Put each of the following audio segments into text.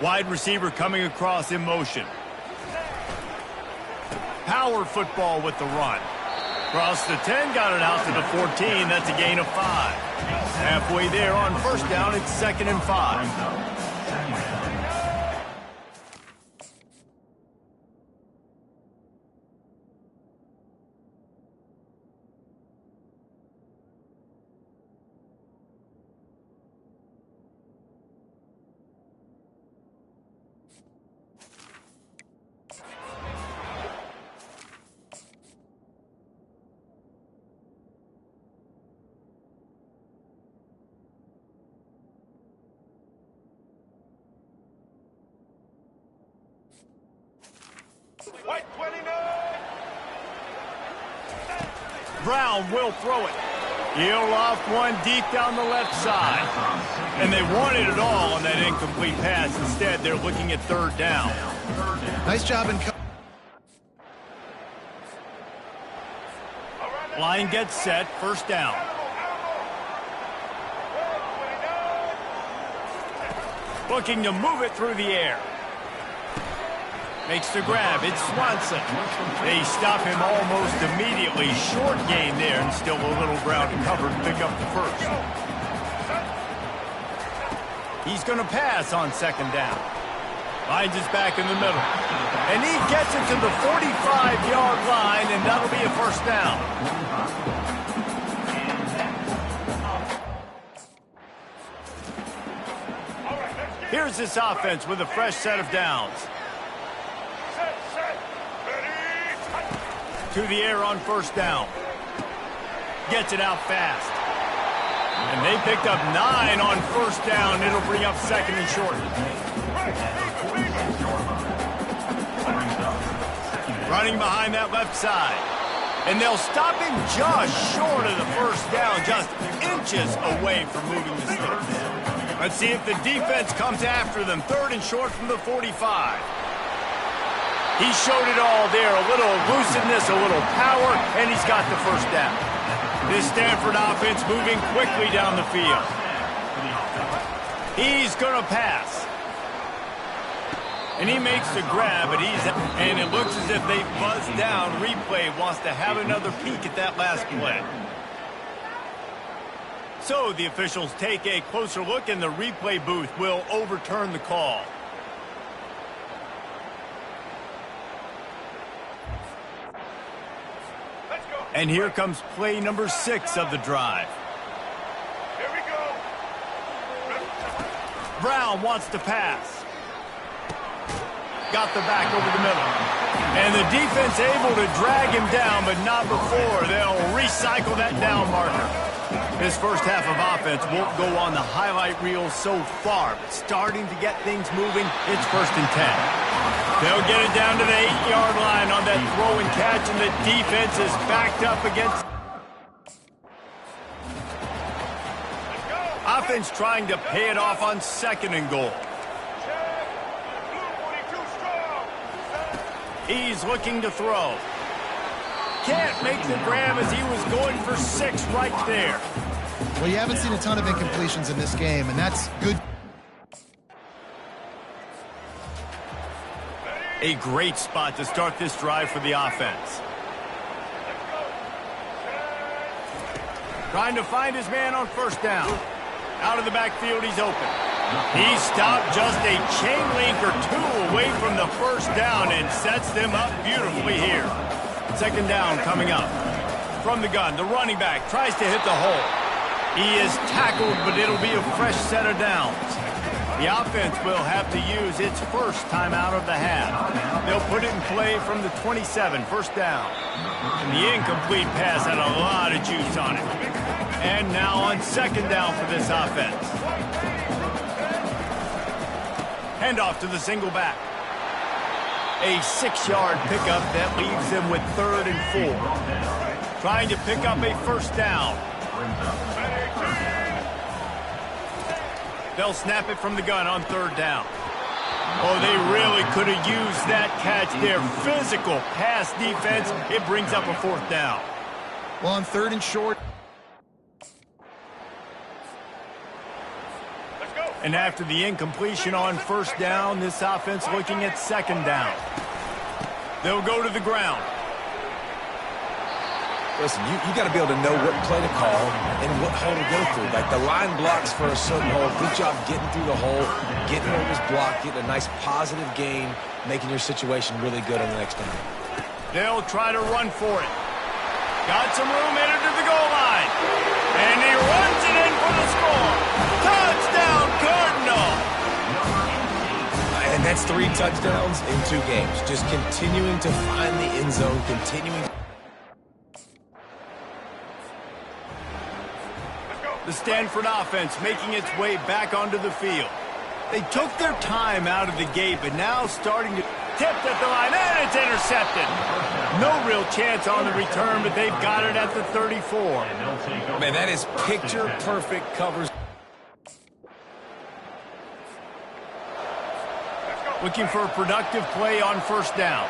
Wide receiver coming across in motion. Power football with the run. Across the 10, got it out to the 14. That's a gain of 5. Halfway there on first down, it's 2nd and 5. White 29. Brown will throw it. He'll loft one deep down the left side. And they wanted it all on that incomplete pass. Instead, they're looking at 3rd down. Nice job in... Line gets set, 1st down. Looking to move it through the air. Makes the grab. It's Swanson. They stop him almost immediately. Short gain there, and still a little ground to cover to pick up the 1st. He's going to pass on 2nd down. Finds his back in the middle. And he gets it to the 45-yard line, and that'll be a 1st down. Here's this offense with a fresh set of downs. To the air on 1st down. Gets it out fast. And they picked up 9 on 1st down. It'll bring up 2nd and short. Running behind that left side. And they'll stop him just short of the 1st down, just inches away from moving the sticks. Let's see if the defense comes after them. 3rd and short from the 45. He showed it all there, a little elusiveness, a little power, and he's got the 1st down. This Stanford offense moving quickly down the field. He's going to pass. And he makes the grab, and it looks as if they buzzed down. Replay wants to have another peek at that last play. So the officials take a closer look, and the replay booth will overturn the call. And here comes play number 6 of the drive. Here we go. Brown wants to pass. Got the back over the middle. And the defense able to drag him down, but not before. They'll recycle that down marker. This first half of offense won't go on the highlight reel so far, but starting to get things moving, it's 1st and 10. They'll get it down to the 8-yard line on that throw and catch, and the defense is backed up against. Offense trying to pay it off on 2nd and goal. He's looking to throw. Can't make the grab as he was going for 6 right there. Well, you haven't seen a ton of incompletions in this game, and that's good. A great spot to start this drive for the offense. Trying to find his man on 1st down. Out of the backfield, he's open. He stopped just a chain link or 2 away from the 1st down and sets them up beautifully here. 2nd down coming up. From the gun, the running back tries to hit the hole. He is tackled, but it'll be a fresh set of downs. The offense will have to use its 1st timeout of the half. They'll put it in play from the 27, 1st down. And the incomplete pass had a lot of juice on it. And now on 2nd down for this offense. Handoff to the single back. A 6-yard pickup that leaves them with 3rd and 4. Trying to pick up a 1st down. They'll snap it from the gun on 3rd down. Oh, they really could have used that catch there. Physical pass defense. It brings up a 4th down. Well, on 3rd and short. And after the incompletion on first down, this offense looking at second down. They'll go to the ground. Listen, you got to be able to know what play to call and what hole to go through. Like the line blocks for a certain hole. Good job getting through the hole, getting over his block, getting a nice positive gain, making your situation really good on the next down. They'll try to run for it. Got some room headed to the goal line. And he runs it in for the score. Touchdown, Cardinal! And that's 3 touchdowns in 2 games. Just continuing to find the end zone, continuing. The Stanford offense making its way back onto the field. They took their time out of the gate, but now starting to tip at the line, and it's intercepted. No real chance on the return, but they've got it at the 34. Man, that is picture-perfect coverage. Looking for a productive play on first down.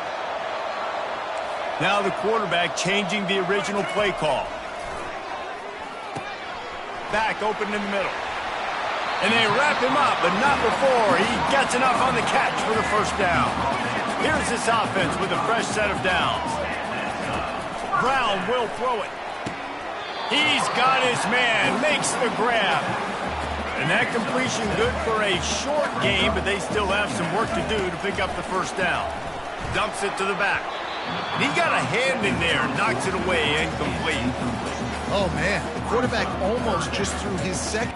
Now the quarterback changing the original play call. Back open in the middle. And they wrap him up, but not before he gets enough on the catch for the first down. Here's this offense with a fresh set of downs. Brown will throw it. He's got his man, makes the grab. And that completion good for a short game, but they still have some work to do to pick up the first down. Dumps it to the back. And he got a hand in there, knocks it away, incomplete. Oh, man. The quarterback almost just threw his second.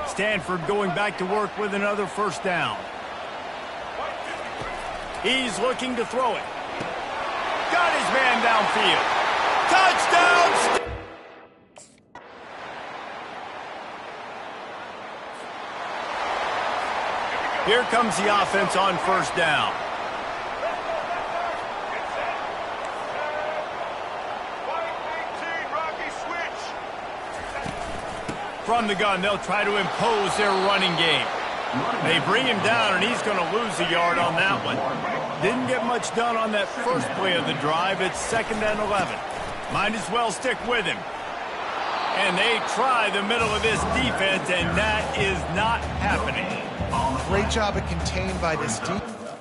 Stanford going back to work with another first down. He's looking to throw it. Got his man downfield. Touchdown! Here comes the offense on first down. From the gun, they'll try to impose their running game. They bring him down, and he's going to lose a yard on that one. Didn't get much done on that first play of the drive. It's 2nd and 11. Might as well stick with him. And they try the middle of this defense, and that is not happening. Great job of contained by this defense.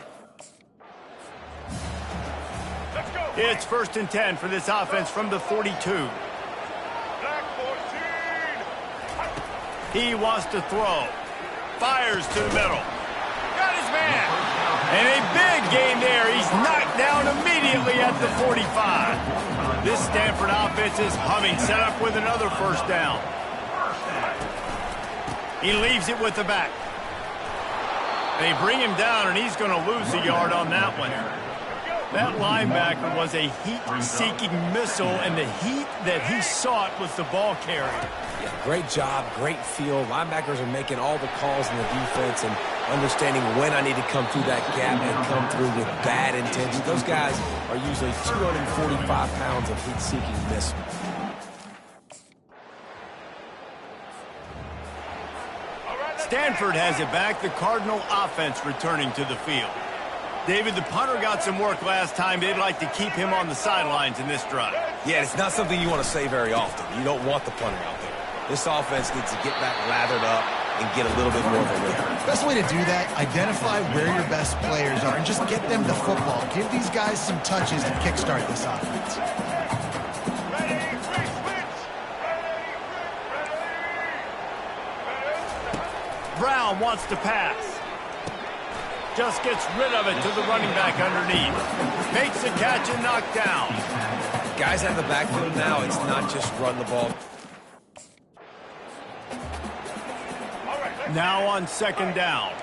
It's 1st and 10 for this offense from the 42. He wants to throw. Fires to the middle. Got his man. And a big gain there. He's knocked down immediately at the 45. This Stanford offense is humming. Set up with another first down. He leaves it with the back. They bring him down, and he's going to lose a yard on that one. That linebacker was a heat-seeking missile, and the heat that he sought was the ball carrier. Yeah, great job, great feel. Linebackers are making all the calls in the defense and understanding when I need to come through that gap and come through with bad intention. Those guys are usually 245 pounds of heat-seeking missile. Stanford has it back. The Cardinal offense returning to the field. David, the punter got some work last time. They'd like to keep him on the sidelines in this drive. Yeah, it's not something you want to say very often. You don't want the punter out there. This offense needs to get back lathered up and get a little bit more of a rhythm. Best way to do that, identify where your best players are and just get them the football. Give these guys some touches to kickstart this offense. Brown wants to pass. Just gets rid of it to the running back underneath. Makes the catch and knocked down. Guys out of the backfield now, it's not just run the ball. Now on 2nd down.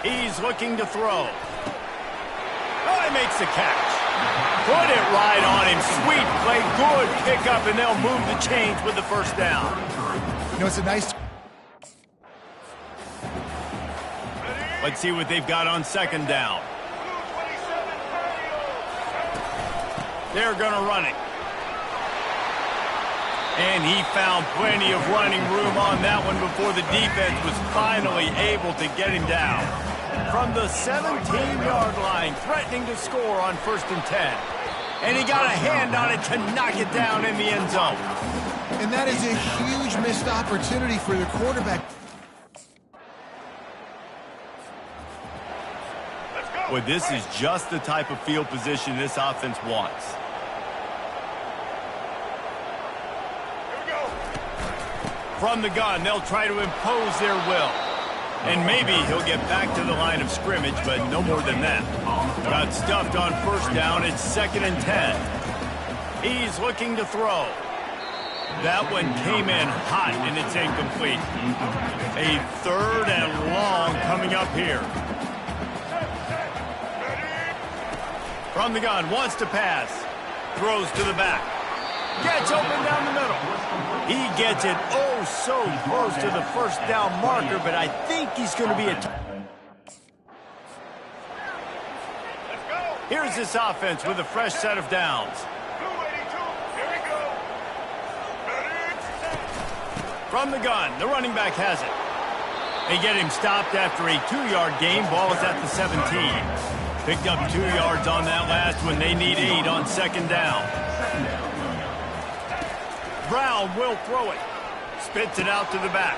He's looking to throw. Oh, he makes the catch. Put it right on him. Sweet play, good pickup, and they'll move the chains with the first down. You know, it's a nice... Let's see what they've got on 2nd down. They're going to run it. And he found plenty of running room on that one before the defense was finally able to get him down. From the 17-yard line, threatening to score on 1st and 10. And he got a hand on it to knock it down in the end zone. And that is a huge missed opportunity for the quarterback. Let's go. Well, this is just the type of field position this offense wants. Here we go. From the gun, they'll try to impose their will. And maybe he'll get back to the line of scrimmage, but no more than that. Got stuffed on first down. It's 2nd and 10. He's looking to throw. That one came in hot, and it's incomplete. A 3rd and long coming up here. From the gun, wants to pass. Throws to the back. Gets open down the middle. He gets it oh so close to the first down marker, but I think he's going to be a... Let's go. Here's this offense with a fresh set of downs. 282. Here we go. Ready. From the gun, the running back has it. They get him stopped after a 2-yard gain. Ball is at the 17. Picked up 2 yards on that last one. They need 8 on 2nd down. Brown will throw it. Spits it out to the back.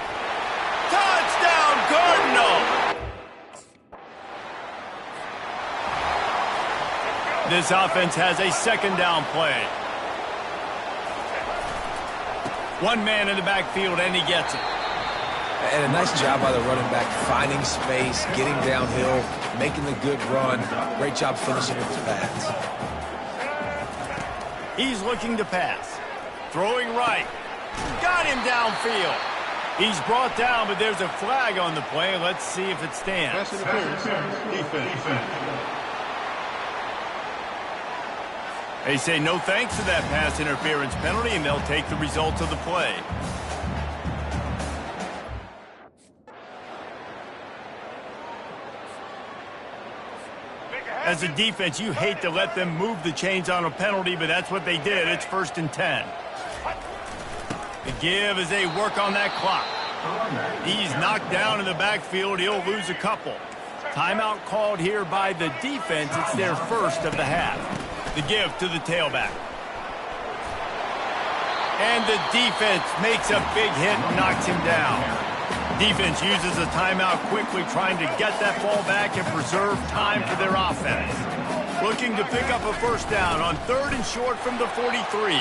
Touchdown, Cardinal! This offense has a 2nd down play. One man in the backfield, and he gets it. And a nice job by the running back, finding space, getting downhill, making the good run. Great job finishing with his pass. He's looking to pass. Throwing right. Got him downfield. He's brought down, but there's a flag on the play. Let's see if it stands. Defense. They say no thanks to that pass interference penalty, and they'll take the results of the play. As a defense, you hate to let them move the chains on a penalty, but that's what they did. It's 1st and 10. The give as they work on that clock. He's knocked down in the backfield. He'll lose a couple. Timeout called here by the defense. It's their first of the half. The give to the tailback. And the defense makes a big hit and knocks him down. Defense uses a timeout quickly, trying to get that ball back and preserve time for their offense. Looking to pick up a first down on 3rd and short from the 43.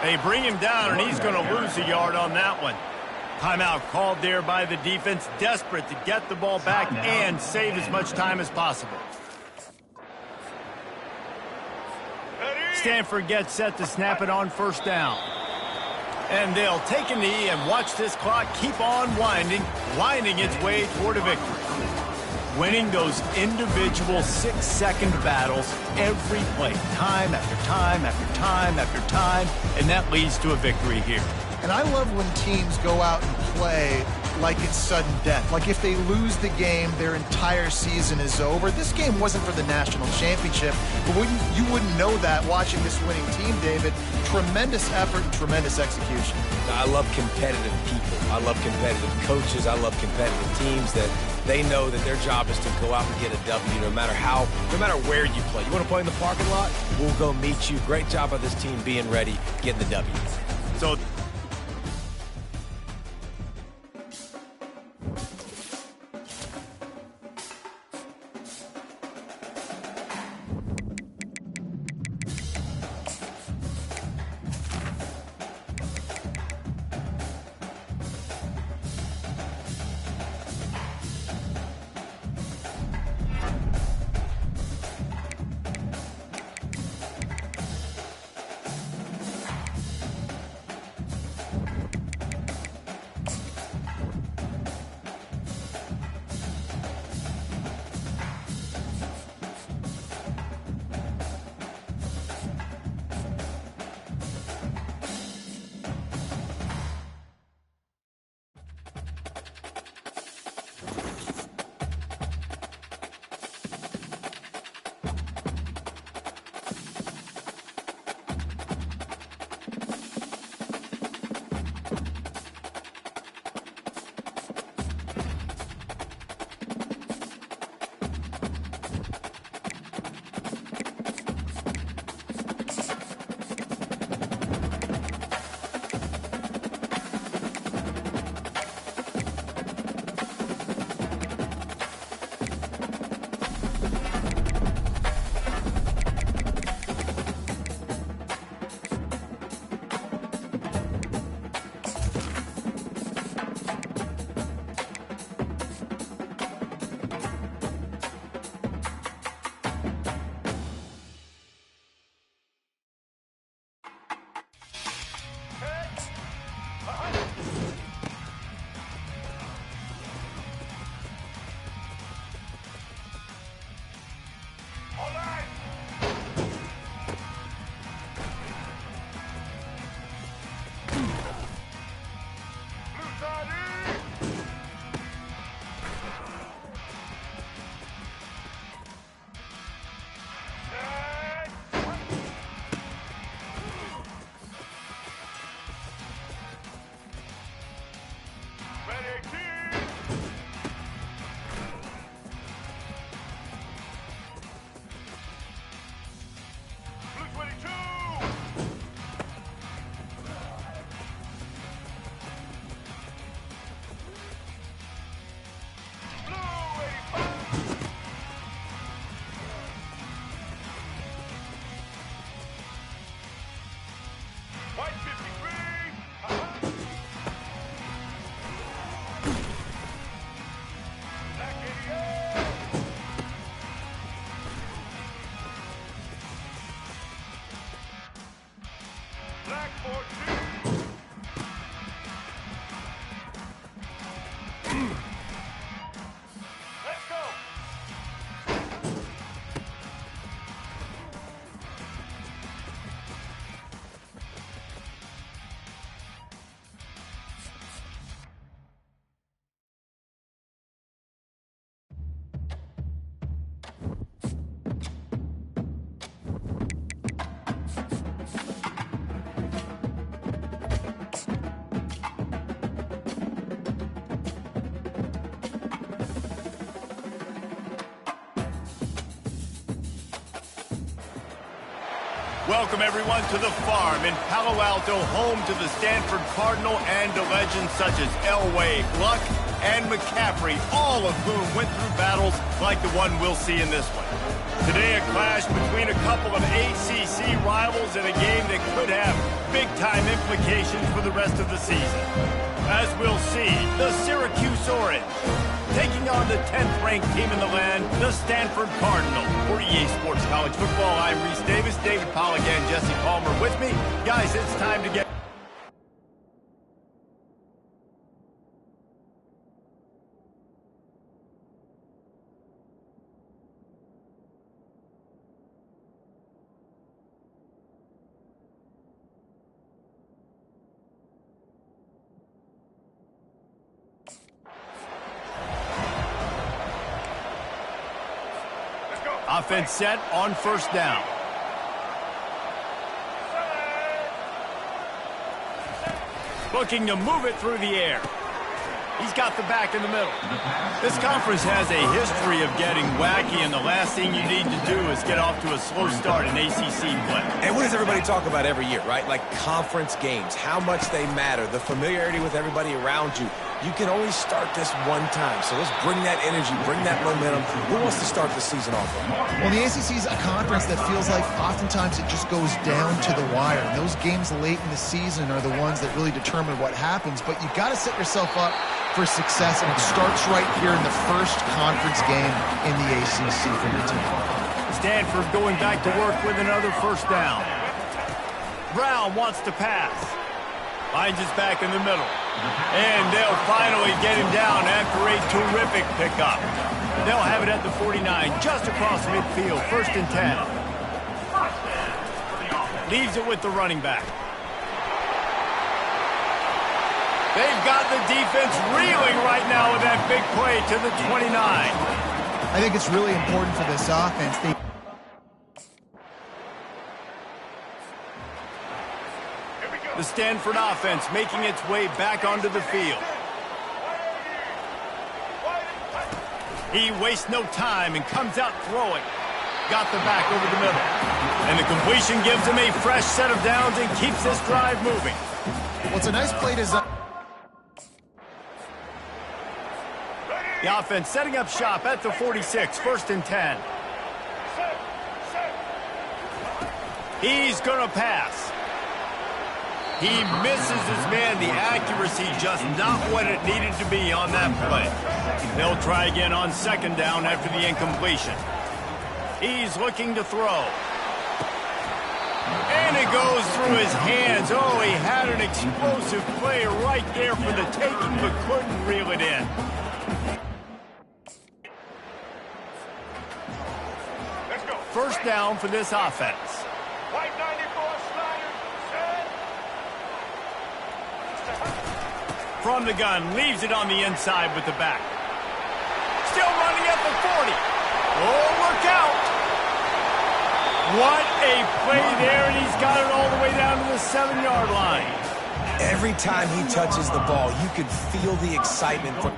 They bring him down, and he's going to lose a yard on that one. Timeout called there by the defense, desperate to get the ball back and save as much time as possible. Stanford gets set to snap it on first down. And they'll take a knee and watch this clock keep on winding its way toward a victory. Winning those individual 6-second battles every play, time after time after time after time, and that leads to a victory here. And I love when teams go out and play like it's sudden death. Like if they lose the game, their entire season is over. This game wasn't for the national championship, but you wouldn't know that watching this winning team, David. Tremendous effort and tremendous execution. I love competitive people. I love competitive coaches. I love competitive teams that they know that their job is to go out and get a W no matter where you play. You want to play in the parking lot? We'll go meet you. Great job by this team being ready, getting the W. So Welcome, everyone, to the farm in Palo Alto, home to the Stanford Cardinal and to legends such as Elway, Luck, and McCaffrey, all of whom went through battles like the one we'll see in this one. Today, a clash between a couple of ACC rivals in a game that could have big-time implications for the rest of the season. As we'll see, the Syracuse Orange taking on the 10th-ranked team in the land, the Stanford Cardinal. For EA Sports College Football, I'm Reese Davis, David Pollack, and Jesse Palmer with me. Guys, it's time to get... Offense set on first down. Looking to move it through the air. He's got the back in the middle. This conference has a history of getting wacky, and the last thing you need to do is get off to a slow start in ACC play. And what does everybody talk about every year, right? Like conference games, how much they matter, the familiarity with everybody around you. You can only start this one time, so let's bring that energy, bring that momentum. Who wants to start the season off right? Well, the ACC is a conference that feels like oftentimes it just goes down to the wire. And those games late in the season are the ones that really determine what happens. But you've got to set yourself up for success, and it starts right here in the first conference game in the ACC for your team. Stanford going back to work with another first down. Brown wants to pass. Finds his back in the middle. And they'll finally get him down after a terrific pickup. They'll have it at the 49, just across midfield, 1st and 10. Leaves it with the running back. They've got the defense reeling right now with that big play to the 29. I think it's really important for this offense. The Stanford offense making its way back onto the field. He wastes no time and comes out throwing. Got the back over the middle. And the completion gives him a fresh set of downs and keeps this drive moving. Well, it's a nice play design. The offense setting up shop at the 46, 1st and 10. He's going to pass. He misses his man. The accuracy just not what it needed to be on that play. They'll try again on 2nd down after the incompletion. He's looking to throw. And it goes through his hands. Oh, he had an explosive play right there for the taking, but couldn't reel it in. Let's go. First down for this offense. White 94, Snyder. From the gun, leaves it on the inside with the back. Still running at the 40. Oh, look out. What a play there, and he's got it all the way down to the 7-yard line. Every time he touches the ball, you can feel the excitement from...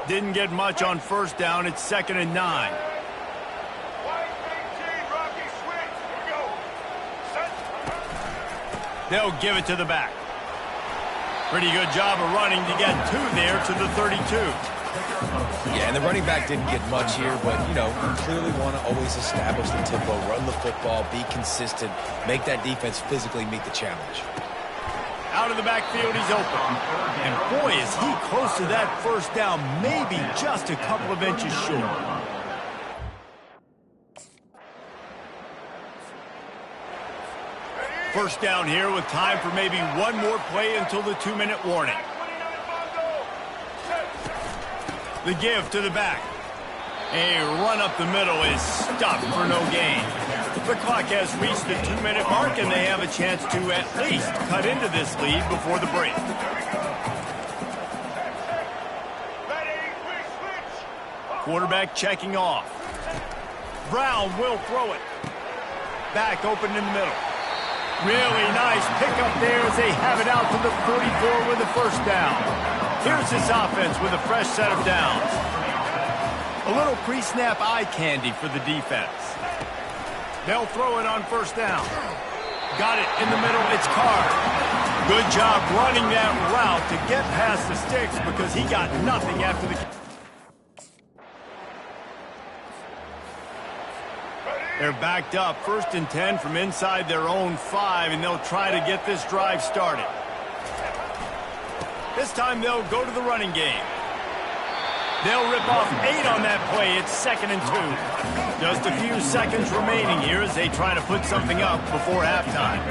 Didn't get much on first down. It's 2nd and 9. They'll give it to the back. Pretty good job of running to get 2 there to the 32. Yeah, and the running back didn't get much here, but, you know, you clearly want to always establish the tempo, run the football, be consistent, make that defense physically meet the challenge. Out of the backfield, he's open. And boy, is he close to that first down, maybe just a couple of inches short. First down here with time for maybe one more play until the 2-minute warning. The give to the back. A run up the middle is stopped for no gain. The clock has reached the 2-minute mark, and they have a chance to at least cut into this lead before the break. Quarterback checking off. Brown will throw it. Back open in the middle. Really nice pickup there as they have it out to the 44 with the first down. Here's this offense with a fresh set of downs. A little pre-snap eye candy for the defense. They'll throw it on first down. Got it in the middle. It's Carr. Good job running that route to get past the sticks because he got nothing after the... They're backed up. 1st and 10 from inside their own 5, and they'll try to get this drive started. This time they'll go to the running game. They'll rip off 8 on that play. It's 2nd and 2. Just a few seconds remaining here as they try to put something up before halftime.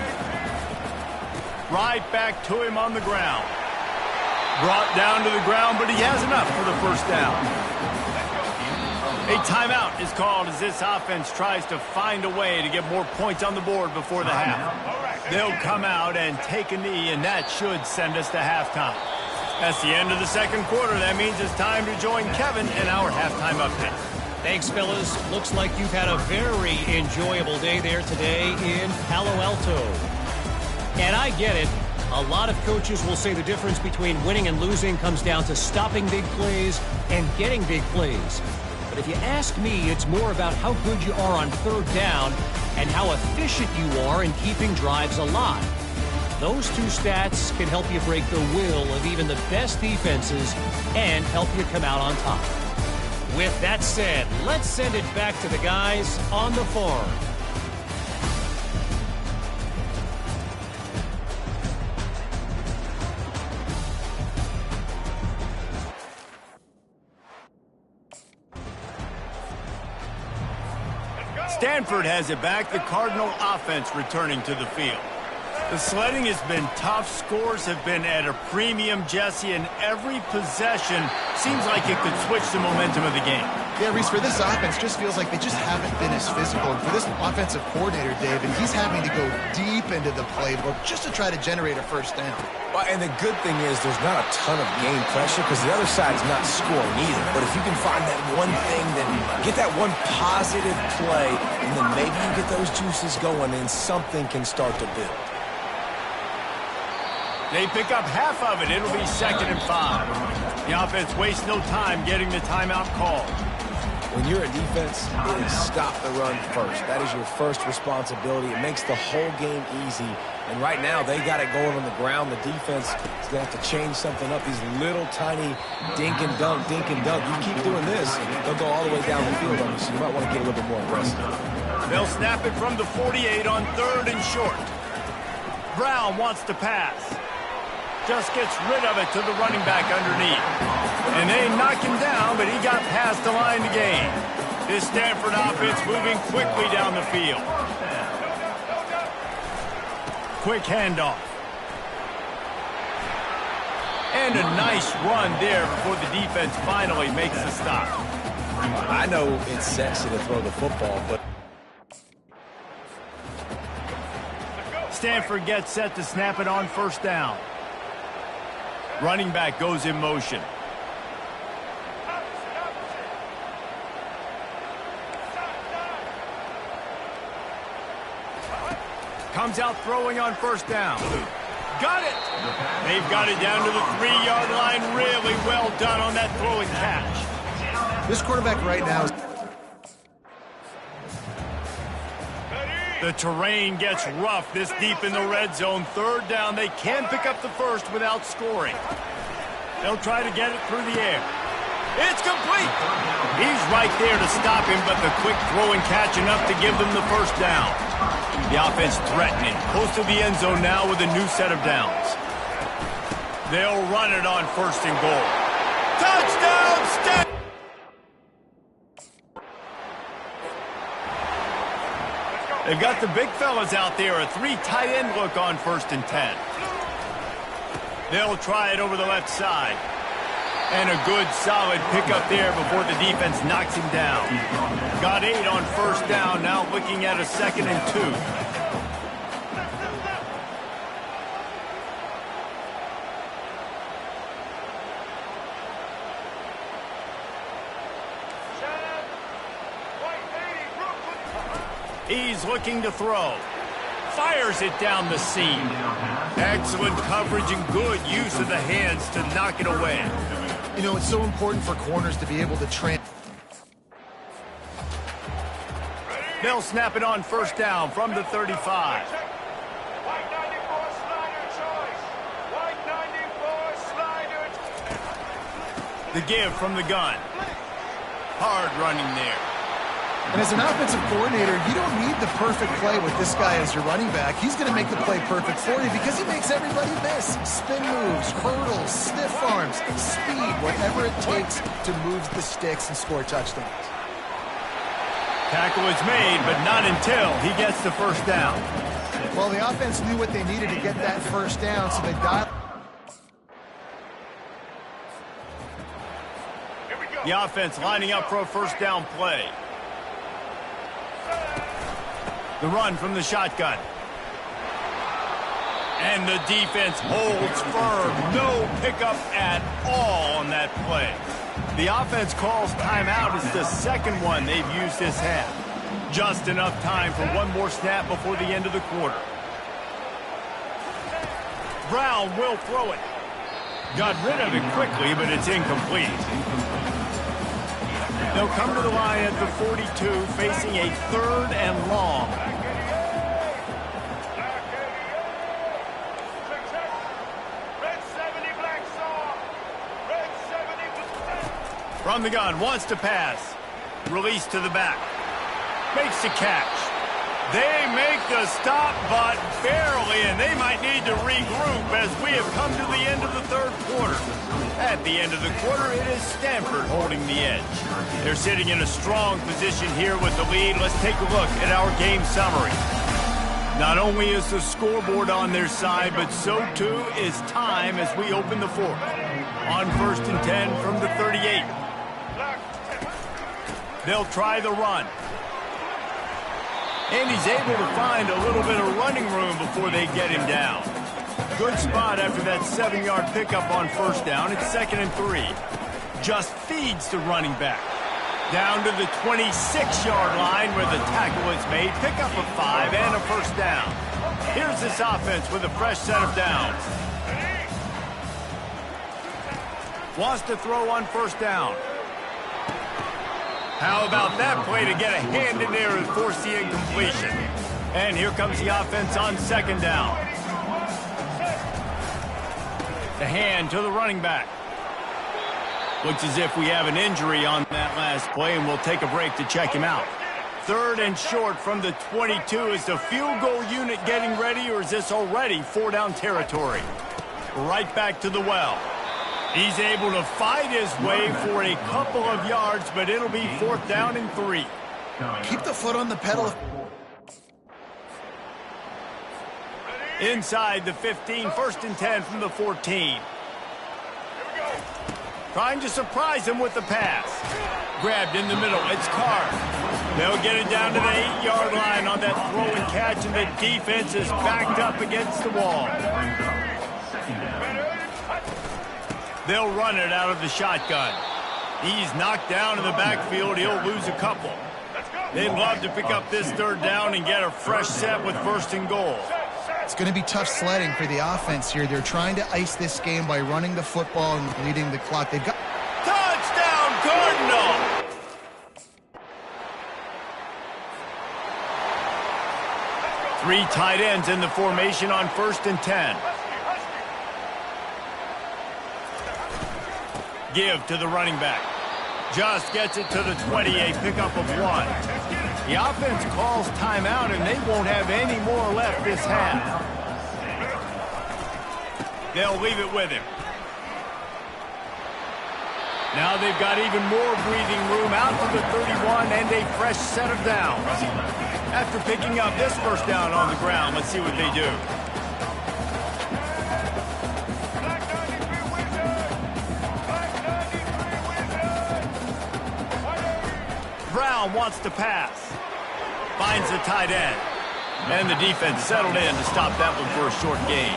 Right back to him on the ground. Brought down to the ground, but he has enough for the first down. A timeout is called as this offense tries to find a way to get more points on the board before the half. They'll come out and take a knee, and that should send us to halftime. That's the end of the 2nd quarter. That means it's time to join Kevin in our halftime update. Thanks, fellas. Looks like you've had a very enjoyable day there today in Palo Alto. And I get it. A lot of coaches will say the difference between winning and losing comes down to stopping big plays and getting big plays. But if you ask me, it's more about how good you are on 3rd down and how efficient you are in keeping drives alive. Those 2 stats can help you break the will of even the best defenses and help you come out on top. With that said, let's send it back to the guys on the farm. Stanford has it back. The Cardinal offense returning to the field. The sledding has been tough. Scores have been at a premium, Jesse, and every possession seems like it could switch the momentum of the game. Yeah, Reese, for this offense, just feels like they just haven't been as physical. And for this offensive coordinator, David, he's having to go deep into the playbook just to try to generate a first down. Well, and the good thing is there's not a ton of game pressure because the other side's not scoring either. But if you can find that one thing, then get that one positive play, and then maybe you get those juices going and something can start to build. They pick up half of it. It'll be 2nd and 5. The offense wastes no time getting the timeout called. When you're a defense, it is stop the run first. That is your first responsibility. It makes the whole game easy. And right now, they got it going on the ground. The defense is going to have to change something up. These little tiny dink and dunk, dink and dunk. You keep doing this, they'll go all the way down the field on you, so you might want to get a little bit more aggressive. They'll snap it from the 48 on 3rd and short. Brown wants to pass. Just gets rid of it to the running back underneath. And they knock him down, but he got past the line to gain. This Stanford offense moving quickly down the field. Quick handoff. And a nice run there before the defense finally makes the stop. I know it's sexy to throw the football, but Stanford gets set to snap it on first down. Running back goes in motion. Comes out throwing on first down. Got it! They've got it down to the 3-yard line. Really well done on that throwing catch. This quarterback right now is... The terrain gets rough this deep in the red zone. 3rd down. They can pick up the first without scoring. They'll try to get it through the air. It's complete. He's right there to stop him, but the quick throw and catch enough to give them the first down. The offense threatening. Close to the end zone now with a new set of downs. They'll run it on 1st and goal. Touchdown, Stanford! They've got the big fellas out there. A 3 tight end look on 1st and 10. They'll try it over the left side. And a good, solid pickup there before the defense knocks him down. Got 8 on 1st down, now looking at a 2nd and 2. He's looking to throw. Fires it down the seam. Excellent coverage and good use of the hands to knock it away. You know, it's so important for corners to be able to train. They'll snap it on first down from the 35. White 94 slider choice. White 94 slider. The give from the gun. Hard running there. And as an offensive coordinator, you don't need the perfect play with this guy as your running back. He's going to make the play perfect for you because he makes everybody miss. Spin moves, hurdles, stiff arms, speed, whatever it takes to move the sticks and score touchdowns. Tackle is made, but not until he gets the first down. Well, the offense knew what they needed to get that first down, so they dialed. The offense lining up for a first down play. The run from the shotgun. And the defense holds firm. No pickup at all on that play. The offense calls timeout. It's the second one they've used this half. Just enough time for one more snap before the end of the quarter. Brown will throw it. Got rid of it quickly, but it's incomplete. They'll come to the line at the 42, facing a 3rd and long. From the gun, wants to pass. Release to the back. Makes the catch. They make the stop, but barely, and they might need to regroup as we have come to the end of the 3rd quarter. At the end of the quarter, it is Stanford holding the edge. They're sitting in a strong position here with the lead. Let's take a look at our game summary. Not only is the scoreboard on their side, but so too is time as we open the 4th. On 1st and 10 from the 38. They'll try the run. And he's able to find a little bit of running room before they get him down. Good spot after that 7-yard pickup on first down. It's 2nd and 3. Just feeds the running back. Down to the 26-yard line where the tackle is made. Pickup of 5 and a first down. Here's this offense with a fresh set of downs. Wants to throw on first down. How about that play to get a hand in there and force the incompletion? And here comes the offense on 2nd down. The hand to the running back. Looks as if we have an injury on that last play, and we'll take a break to check him out. 3rd and short from the 22. Is the field goal unit getting ready, or is this already 4-down territory? Right back to the well. He's able to fight his way for a couple of yards, but it'll be 4th down and 3. Keep the foot on the pedal. Inside the 15, 1st and 10 from the 14. Trying to surprise him with the pass. Grabbed in the middle. It's Carr. They'll get it down to the 8-yard line on that throw and catch, and the defense is backed up against the wall. They'll run it out of the shotgun. He's knocked down in the backfield. He'll lose a couple. They'd love to pick up this 3rd down and get a fresh set with 1st and goal. It's going to be tough sledding for the offense here. They're trying to ice this game by running the football and leading the clock. They've got... Touchdown, Cardinal! Three tight ends in the formation on 1st and 10. Give to the running back. Just gets it to the 28, pickup of 1. The offense calls timeout, and they won't have any more left this half. They'll leave it with him. Now they've got even more breathing room out to the 31 and a fresh set of downs. After picking up this first down on the ground, let's see what they do. Brown wants to pass. Finds the tight end. And the defense settled in to stop that one for a short gain.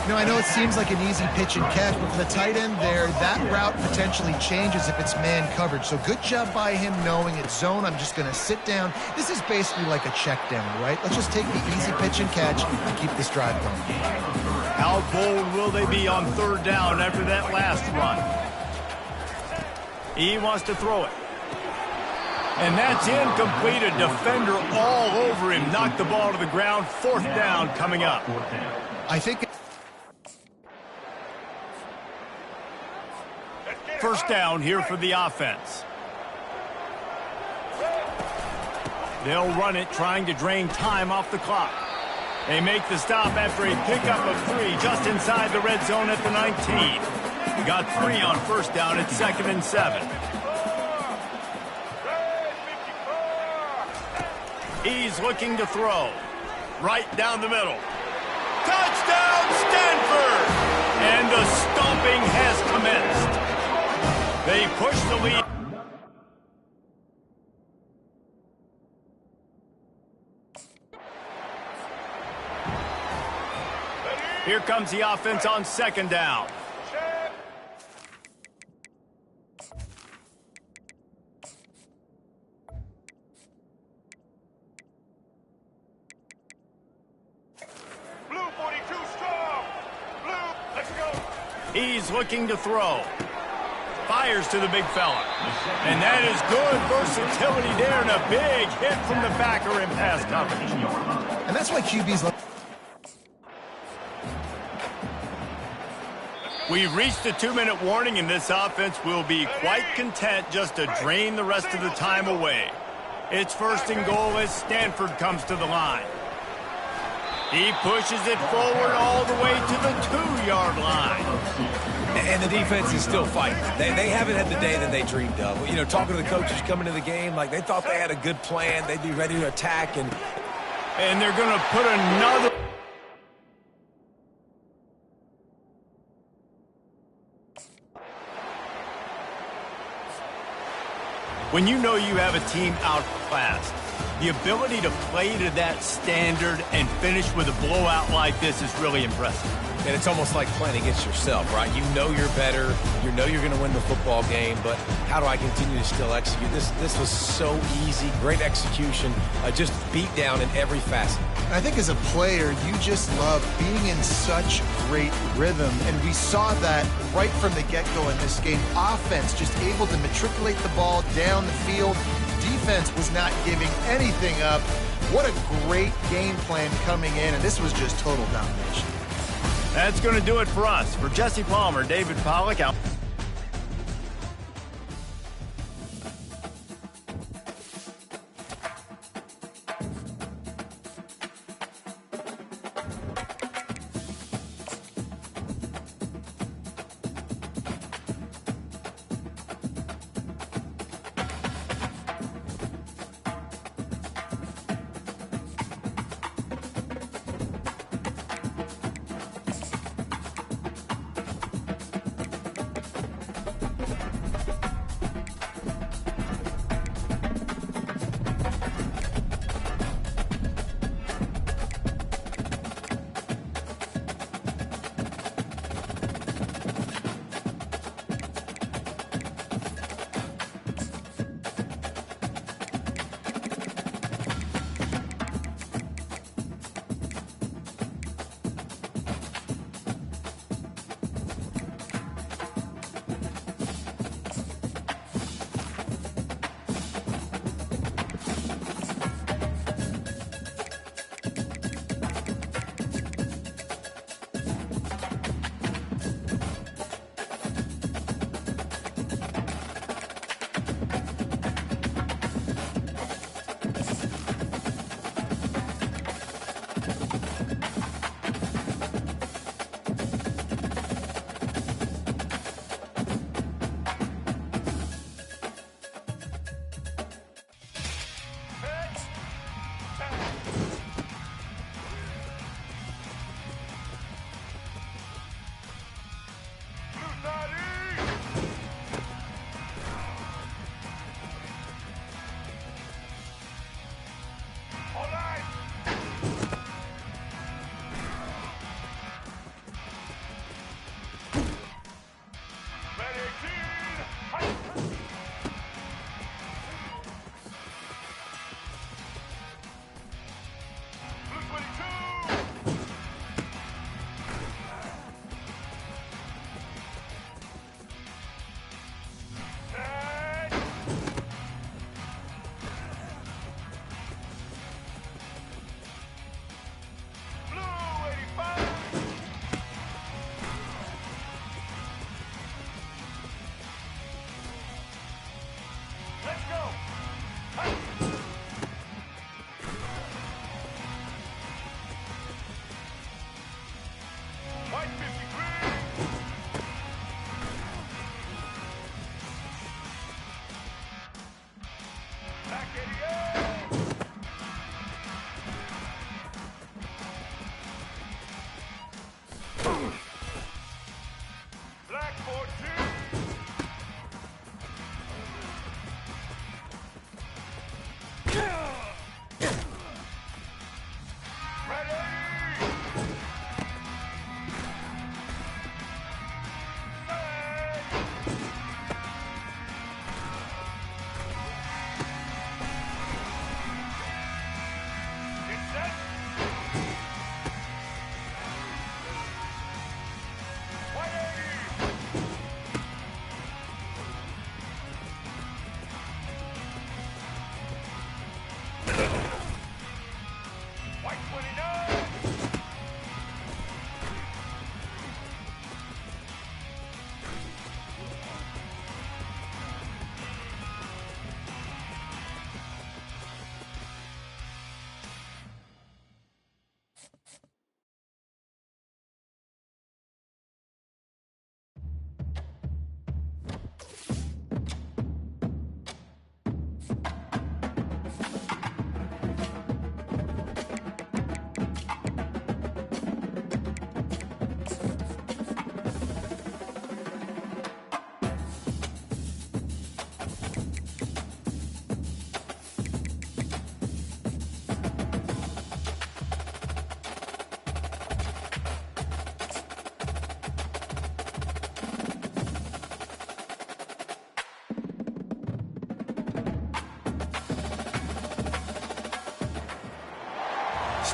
You know, I know it seems like an easy pitch and catch, but for the tight end there, that route potentially changes if it's man coverage. So good job by him knowing it's zone. I'm just going to sit down. This is basically like a check down, right? Let's just take the easy pitch and catch and keep this drive going. How bold will they be on 3rd down after that last run? He wants to throw it. And that's incomplete. A defender all over him. Knocked the ball to the ground. 4th down coming up. I think 1st down here for the offense. They'll run it, trying to drain time off the clock. They make the stop after a pickup of 3 just inside the red zone at the 19. Got 3 on 1st down at 2nd and 7. He's looking to throw. Right down the middle. Touchdown, Stanford! And the stomping has commenced. They push the lead. Here comes the offense on 2nd down. Blue 42 strong. Blue, let's go. He's looking to throw. Fires to the big fella. And that is good versatility there and a big hit from the backer in pass coverage. And that's why QBs love. We've reached the 2-minute warning, and this offense will be quite content just to drain the rest of the time away. It's 1st and goal as Stanford comes to the line. He pushes it forward all the way to the 2-yard line. And the defense is still fighting. They haven't had the day that they dreamed of. You know, talking to the coaches coming to the game, like they thought they had a good plan. They'd be ready to attack. And they're going to put another... When you know you have a team outclassed, the ability to play to that standard and finish with a blowout like this is really impressive. And it's almost like playing against yourself, right? You know you're better. You know you're going to win the football game, but how do I continue to still execute? This was so easy, great execution, just beat down in every facet. I think as a player, you just love being in such great rhythm, and we saw that right from the get-go in this game. Offense just able to matriculate the ball down the field. Defense was not giving anything up. What a great game plan coming in, and this was just total domination. That's going to do it for us. For Jesse Palmer, David Pollack out.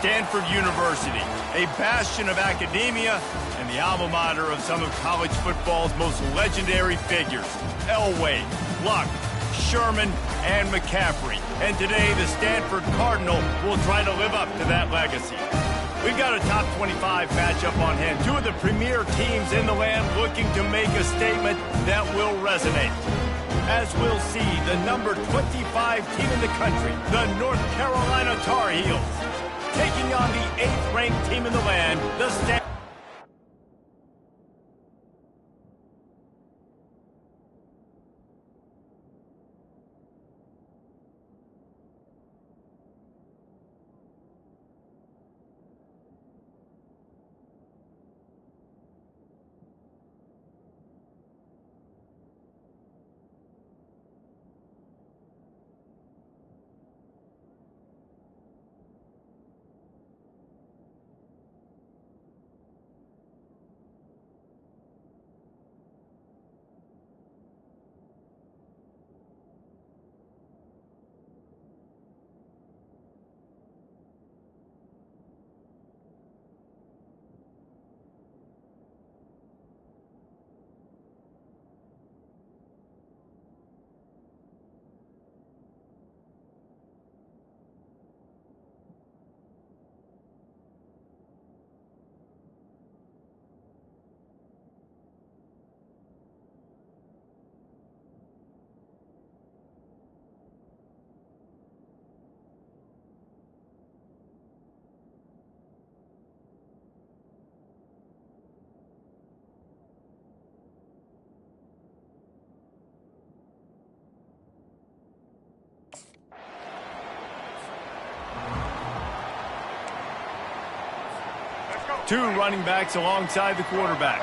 Stanford University, a bastion of academia and the alma mater of some of college football's most legendary figures, Elway, Luck, Sherman, and McCaffrey. And today, the Stanford Cardinal will try to live up to that legacy. We've got a top 25 matchup on hand. Two of the premier teams in the land looking to make a statement that will resonate. As we'll see, the number 25 team in the country, the North Carolina Tar Heels, taking on the 8th-ranked team in the land, the Stanford. Two running backs alongside the quarterback.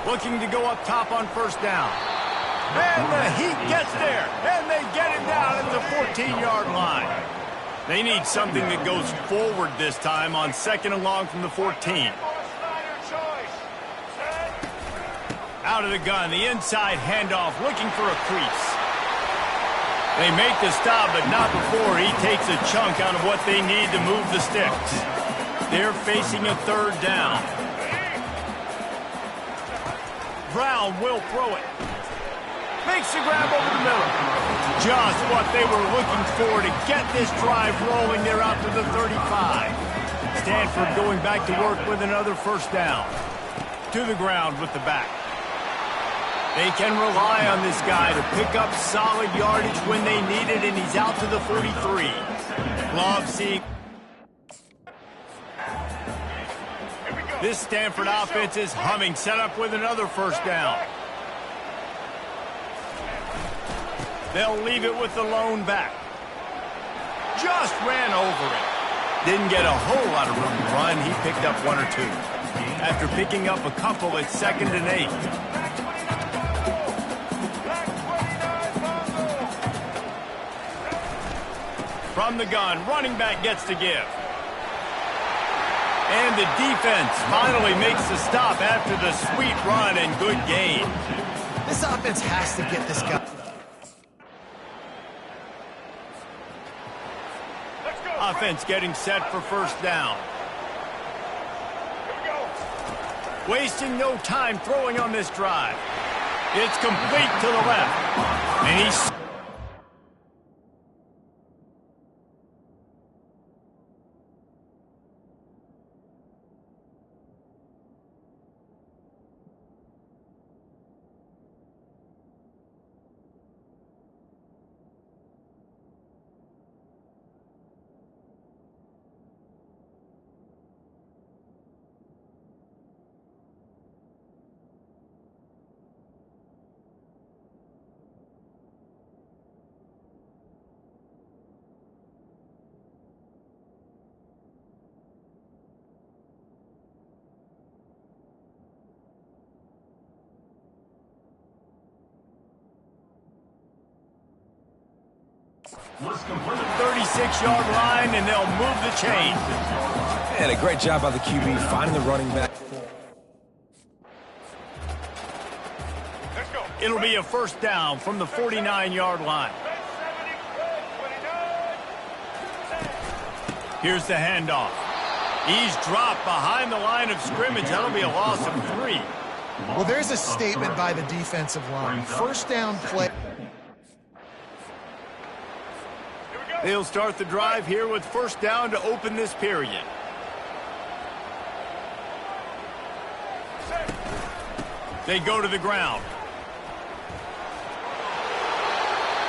Looking to go up top on first down. And the heat gets there, and they get him down at the 14-yard line. They need something that goes forward this time on 2nd and long from the 14. Out of the gun, the inside handoff, looking for a crease. They make the stop, but not before he takes a chunk out of what they need to move the sticks. They're facing a 3rd down. Brown will throw it. Makes the grab over the middle. Just what they were looking for to get this drive rolling. They're out to the 35. Stanford going back to work with another 1st down. To the ground with the back. They can rely on this guy to pick up solid yardage when they need it, and he's out to the 43. Love seeing this Stanford offense is humming, set up with another 1st down. They'll leave it with the lone back. Just ran over it. Didn't get a whole lot of room to run. He picked up 1 or 2. After picking up a couple, it's 2nd and 8. From the gun, running back gets to give. And the defense finally makes the stop after the sweet run and good gain. This offense has to get this guy. Offense getting set for 1st down. Wasting no time throwing on this drive. It's complete to the left. And he's... Was completed. 36-yard line, and they'll move the chain. And a great job by the QB finding the running back. Let's go. It'll be a 1st down from the 49-yard line. Here's the handoff. He's dropped behind the line of scrimmage. That'll be a loss of 3. Well, there's a statement by the defensive line. First down play. They'll start the drive here with first down to open this period. They go to the ground.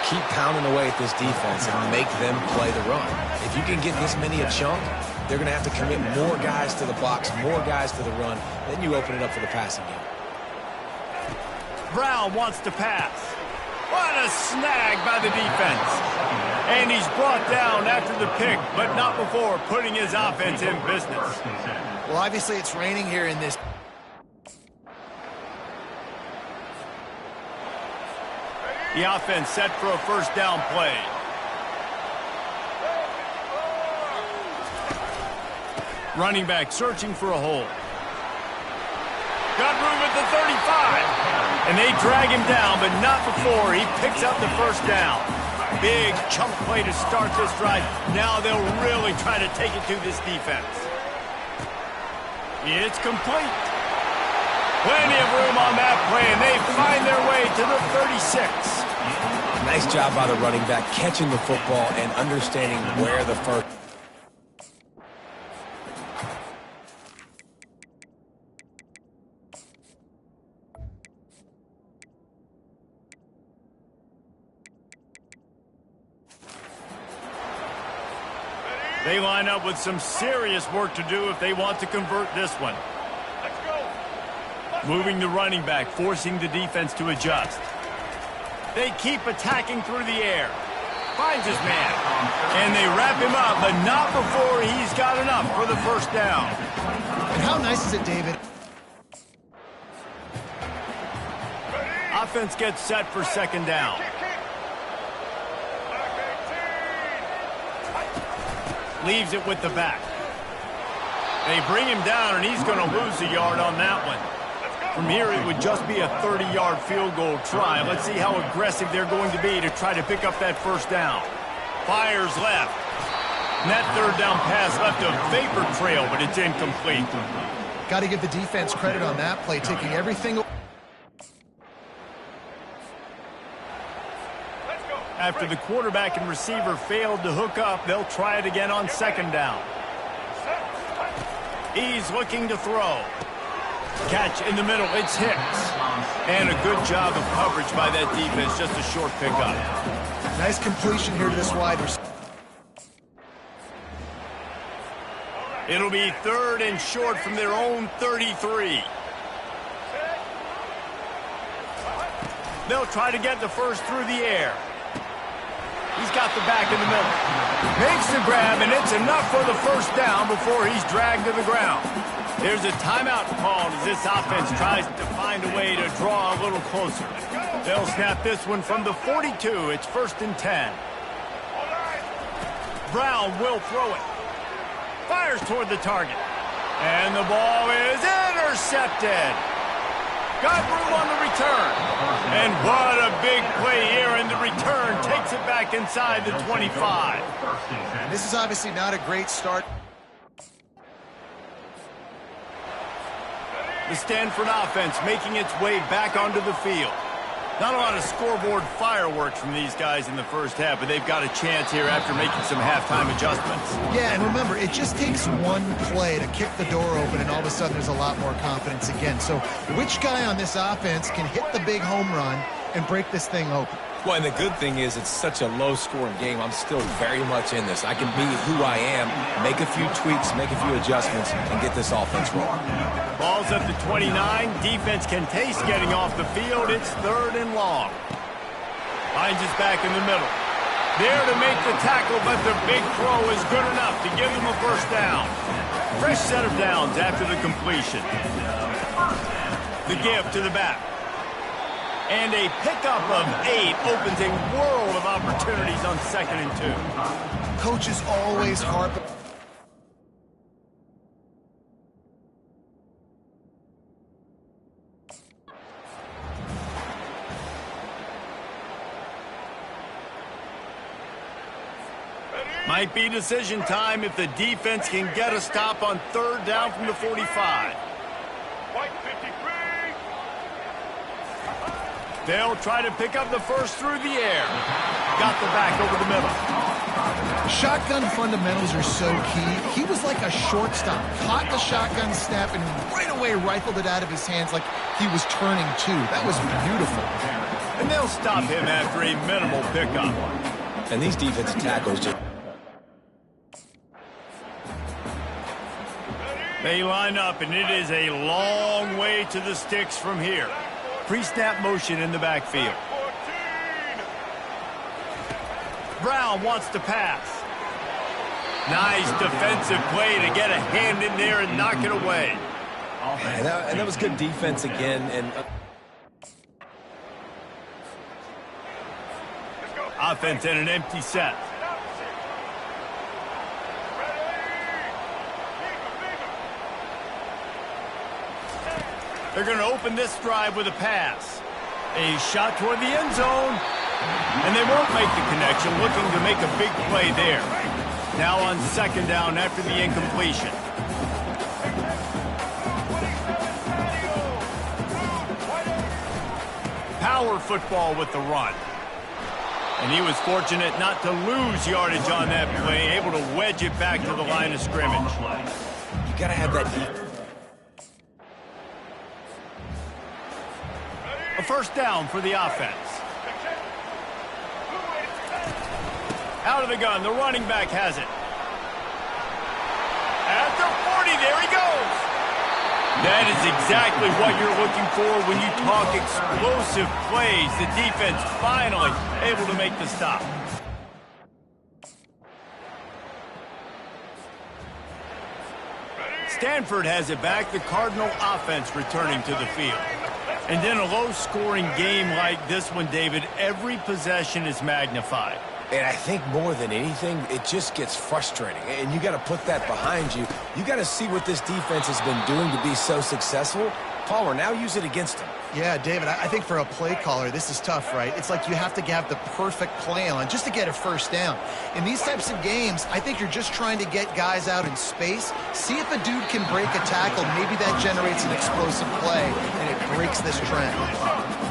Keep pounding away at this defense and make them play the run. If you can get this many a chunk, they're going to have to commit more guys to the box, more guys to the run. Then you open it up for the passing game. Brown wants to pass. What a snag by the defense. And he's brought down after the pick, but not before putting his offense in business. Well, obviously it's raining here in this. The offense set for a first down play. Running back searching for a hole. Got room at the 35. And they drag him down, but not before he picks up the first down. Big chunk play to start this drive. Now they'll really try to take it to this defense. It's complete. Plenty of room on that play, and they find their way to the 36. Nice job by the running back, catching the football and understanding where the first. They line up with some serious work to do if they want to convert this one. Moving the running back, forcing the defense to adjust. They keep attacking through the air. Finds his man. And they wrap him up, but not before he's got enough for the first down. And how nice is it, David? Offense gets set for second down. Leaves it with the back. They bring him down, and he's going to lose a yard on that one. From here, it would just be a 30-yard field goal try. Let's see how aggressive they're going to be to try to pick up that first down. Fires left. And that third down pass left a vapor trail, but it's incomplete. Got to give the defense credit on that play, taking everything. After the quarterback and receiver failed to hook up, they'll try it again on second down. He's looking to throw. Catch in the middle, it's Hicks. And a good job of coverage by that defense, just a short pickup. Nice completion here to this wide receiver. It'll be third and short from their own 33. They'll try to get the first through the air. He's got the back in the middle. Makes the grab, and it's enough for the first down before he's dragged to the ground. There's a timeout called as this offense tries to find a way to draw a little closer. They'll snap this one from the 42. It's first and 10. Brown will throw it. Fires toward the target. And the ball is intercepted. Got room on the return. And what a big play here, and the return takes it back inside the 25. This is obviously not a great start. The Stanford offense making its way back onto the field. Not a lot of scoreboard fireworks from these guys in the first half, but they've got a chance here after making some halftime adjustments. Yeah, and remember, it just takes one play to kick the door open, and all of a sudden there's a lot more confidence again. So which guy on this offense can hit the big home run and break this thing open? Well, and the good thing is it's such a low-scoring game. I'm still very much in this. I can be who I am, make a few tweaks, make a few adjustments, and get this offense rolling. Ball's at the 29. Defense can taste getting off the field. It's third and long. Finds his back in the middle. There to make the tackle, but the big throw is good enough to give them a first down. Fresh set of downs after the completion. The give to the back. And a pickup of 8 opens a world of opportunities on second and 2. Coaches always harp. Might be decision time if the defense can get a stop on 3rd down from the 45. White 53. They'll try to pick up the first through the air. Got the back over the middle. Shotgun fundamentals are so key. He was like a shortstop. Caught the shotgun snap and right away rifled it out of his hands like he was turning two. That was beautiful. And they'll stop him after a minimal pickup. And these defensive tackles just... They line up, and it is a long way to the sticks from here. Pre-snap motion in the backfield. 14. Brown wants to pass. Nice defensive play to get a hand in there and knock it away. And that was good defense again. And offense in an empty set. They're going to open this drive with a pass. A shot toward the end zone. And they won't make the connection, looking to make a big play there. Now on 2nd down after the incompletion. Power football with the run. And he was fortunate not to lose yardage on that play, able to wedge it back to the line of scrimmage. you got to have that deep. A 1st down for the offense. Out of the gun, the running back has it. At the 40, there he goes. That is exactly what you're looking for when you talk explosive plays. The defense finally able to make the stop. Stanford has it back. The Cardinal offense returning to the field. And in a low-scoring game like this one, David, every possession is magnified. And I think more than anything, it just gets frustrating. And you got to put that behind you. You got to see what this defense has been doing to be so successful. Palmer, now use it against them. Yeah, David, I think for a play caller, this is tough, right? It's like you have to have the perfect play on just to get a 1st down. In these types of games, I think you're just trying to get guys out in space, see if a dude can break a tackle. Maybe that generates an explosive play, and it breaks this trend.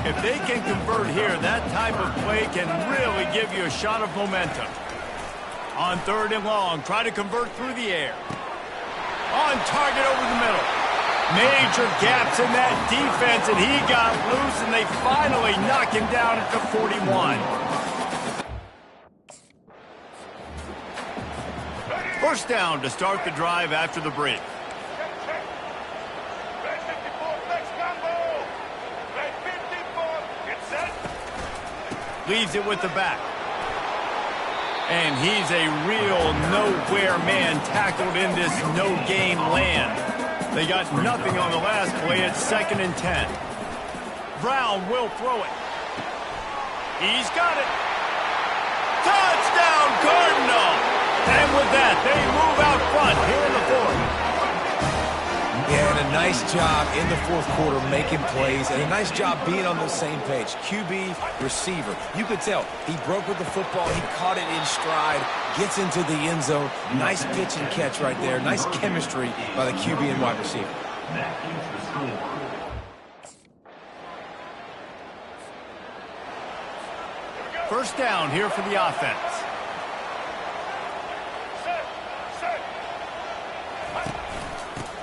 If they can convert here, that type of play can really give you a shot of momentum. On 3rd and long, try to convert through the air. On target over the middle. Major gaps in that defense, and he got loose, and they finally knock him down at the 41. 1st down to start the drive after the break. Leaves it with the back. And he's a real nowhere man tackled in this no-game land. They got nothing on the last play at 2nd and 10. Brown will throw it. He's got it. Touchdown, Cardinal! And with that, they move out front here in the 4th. Yeah, and a nice job in the 4th quarter making plays, and a nice job being on the same page. QB, receiver. You could tell he broke with the football. He caught it in stride, gets into the end zone. Nice pitch and catch right there. Nice chemistry by the QB and wide receiver. 1st down here for the offense.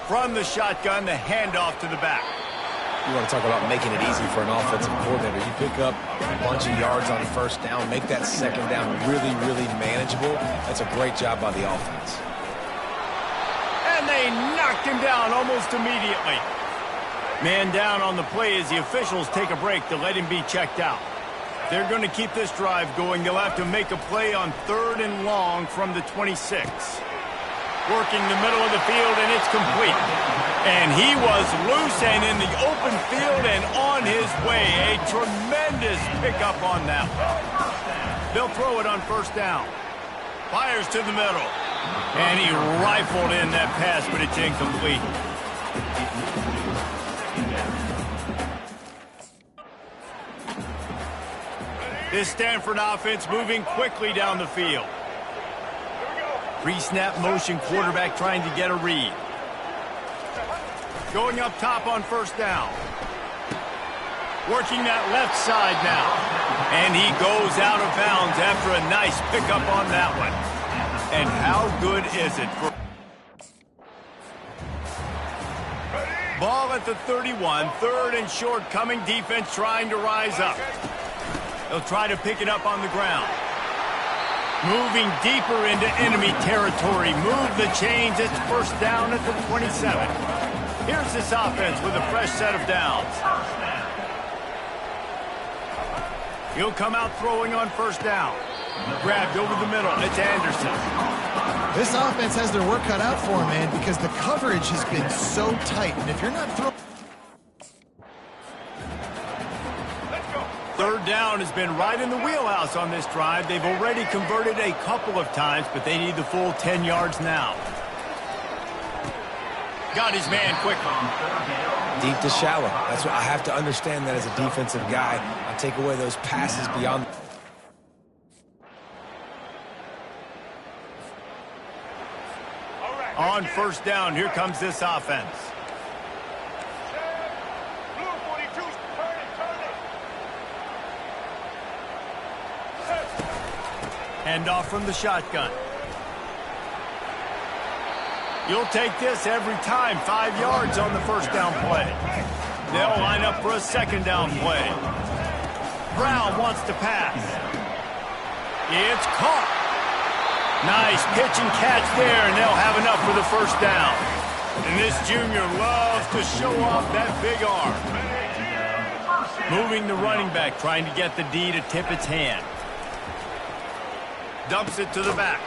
From the shotgun, the handoff to the back. You want to talk about making it easy for an offensive coordinator. You pick up a bunch of yards on 1st down, make that 2nd down really, really manageable. That's a great job by the offense. And they knocked him down almost immediately. Man down on the play as the officials take a break to let him be checked out. They're going to keep this drive going. They'll have to make a play on 3rd and long from the 26. Working the middle of the field, and it's complete. And he was loose and in the open field and on his way. A tremendous pickup on that one. They'll throw it on 1st down. Fires to the middle. And he rifled in that pass, but it's incomplete. This Stanford offense moving quickly down the field. Pre-snap motion quarterback trying to get a read. Going up top on first down. Working that left side now. And he goes out of bounds after a nice pickup on that one. And how good is it for... Ball at the 31, third and short coming, defense trying to rise up. They'll try to pick it up on the ground. Moving deeper into enemy territory, move the chains, it's first down at the 27. Here's this offense with a fresh set of downs. He'll come out throwing on first down. Grabbed over the middle, it's Anderson. This offense has their work cut out for them, man, because the coverage has been so tight. And if you're not throwing... Third down has been right in the wheelhouse on this drive. They've already converted a couple of times, but they need the full 10 yards now. Got his man quickly. Deep to shallow. That's what I have to understand that as a defensive guy. I take away those passes beyond... On first down, here comes this offense. Blue 42, turn it. Hand off from the shotgun. You'll take this every time. 5 yards on the first down play. They'll line up for a second down play. Brown wants to pass. It's caught. Nice pitch and catch there, and they'll have enough for the first down. And this junior loves to show off that big arm. Moving the running back, trying to get the D to tip its hand. Dumps it to the back.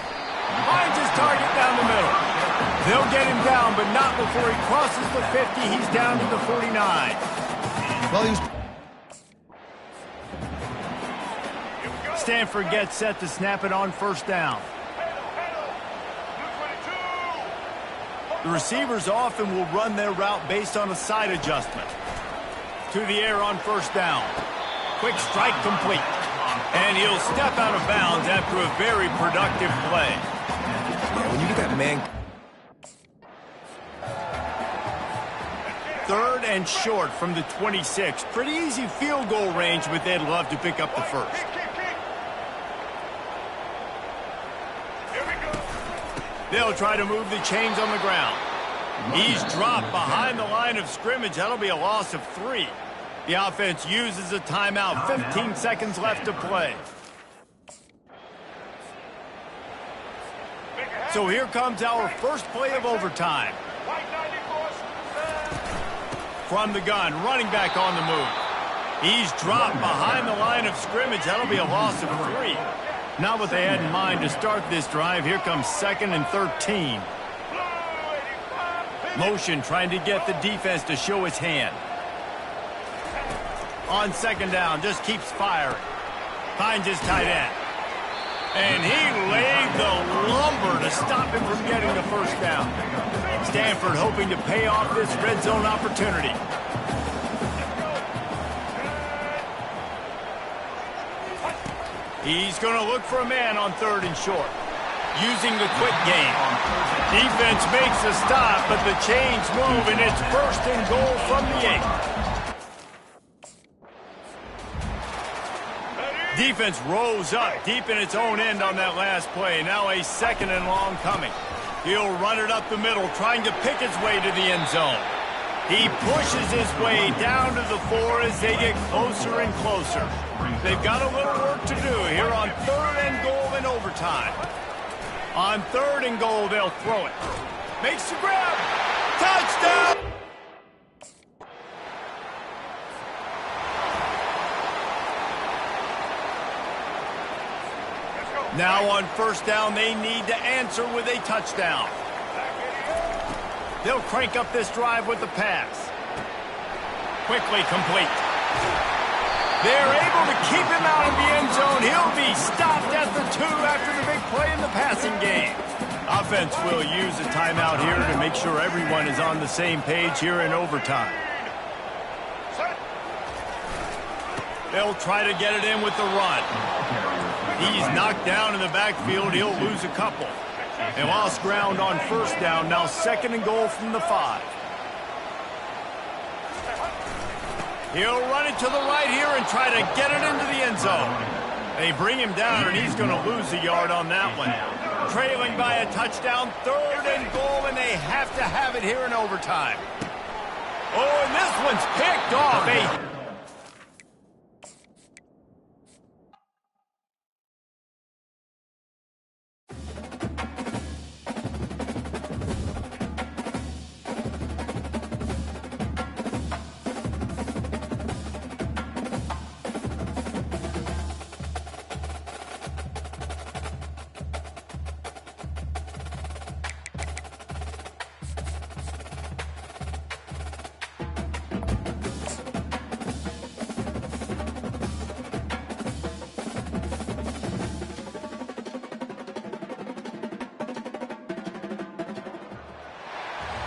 Finds his target down the middle. They'll get him down, but not before he crosses the 50. He's down to the 49. Well, he's... Stanford gets set to snap it on first down. The receivers often will run their route based on a side adjustment. To the air on first down. Quick strike complete. And he'll step out of bounds after a very productive play. Yeah, when you get that man... Third and short from the 26. Pretty easy field goal range, but they'd love to pick up the first. They'll try to move the chains on the ground. He's dropped behind the line of scrimmage. That'll be a loss of 3. The offense uses a timeout. 15 seconds left to play. So here comes our first play of overtime. From the gun, running back on the move. He's dropped behind the line of scrimmage. That'll be a loss of 3. Not what they had in mind to start this drive. Here comes 2nd and 13. Motion trying to get the defense to show his hand. On second down, just keeps firing. Finds his tight end. And he laid the lumber to stop him from getting the first down. Stanford hoping to pay off this red zone opportunity. He's going to look for a man on third and short. Using the quick game. Defense makes a stop, but the chains move, and it's first and goal from the 8. Defense rose up deep in its own end on that last play. Now a 2nd and long coming. He'll run it up the middle, trying to pick his way to the end zone. He pushes his way down to the 4 as they get closer and closer. They've got a little work to do here on 3rd and goal in overtime. On 3rd and goal, they'll throw it. Makes the grab. Touchdown! Now on first down, they need to answer with a touchdown. They'll crank up this drive with the pass. Quickly complete. They're able to keep him out of the end zone. He'll be stopped at the 2 after the big play in the passing game. Offense will use a timeout here to make sure everyone is on the same page here in overtime. They'll try to get it in with the run. He's knocked down in the backfield. He'll lose a couple. They lost ground on first down. Now 2nd and goal from the 5. He'll run it to the right here and try to get it into the end zone. They bring him down, and he's going to lose a yard on that one. Trailing by a touchdown, 3rd and goal, and they have to have it here in overtime. Oh, and this one's picked off.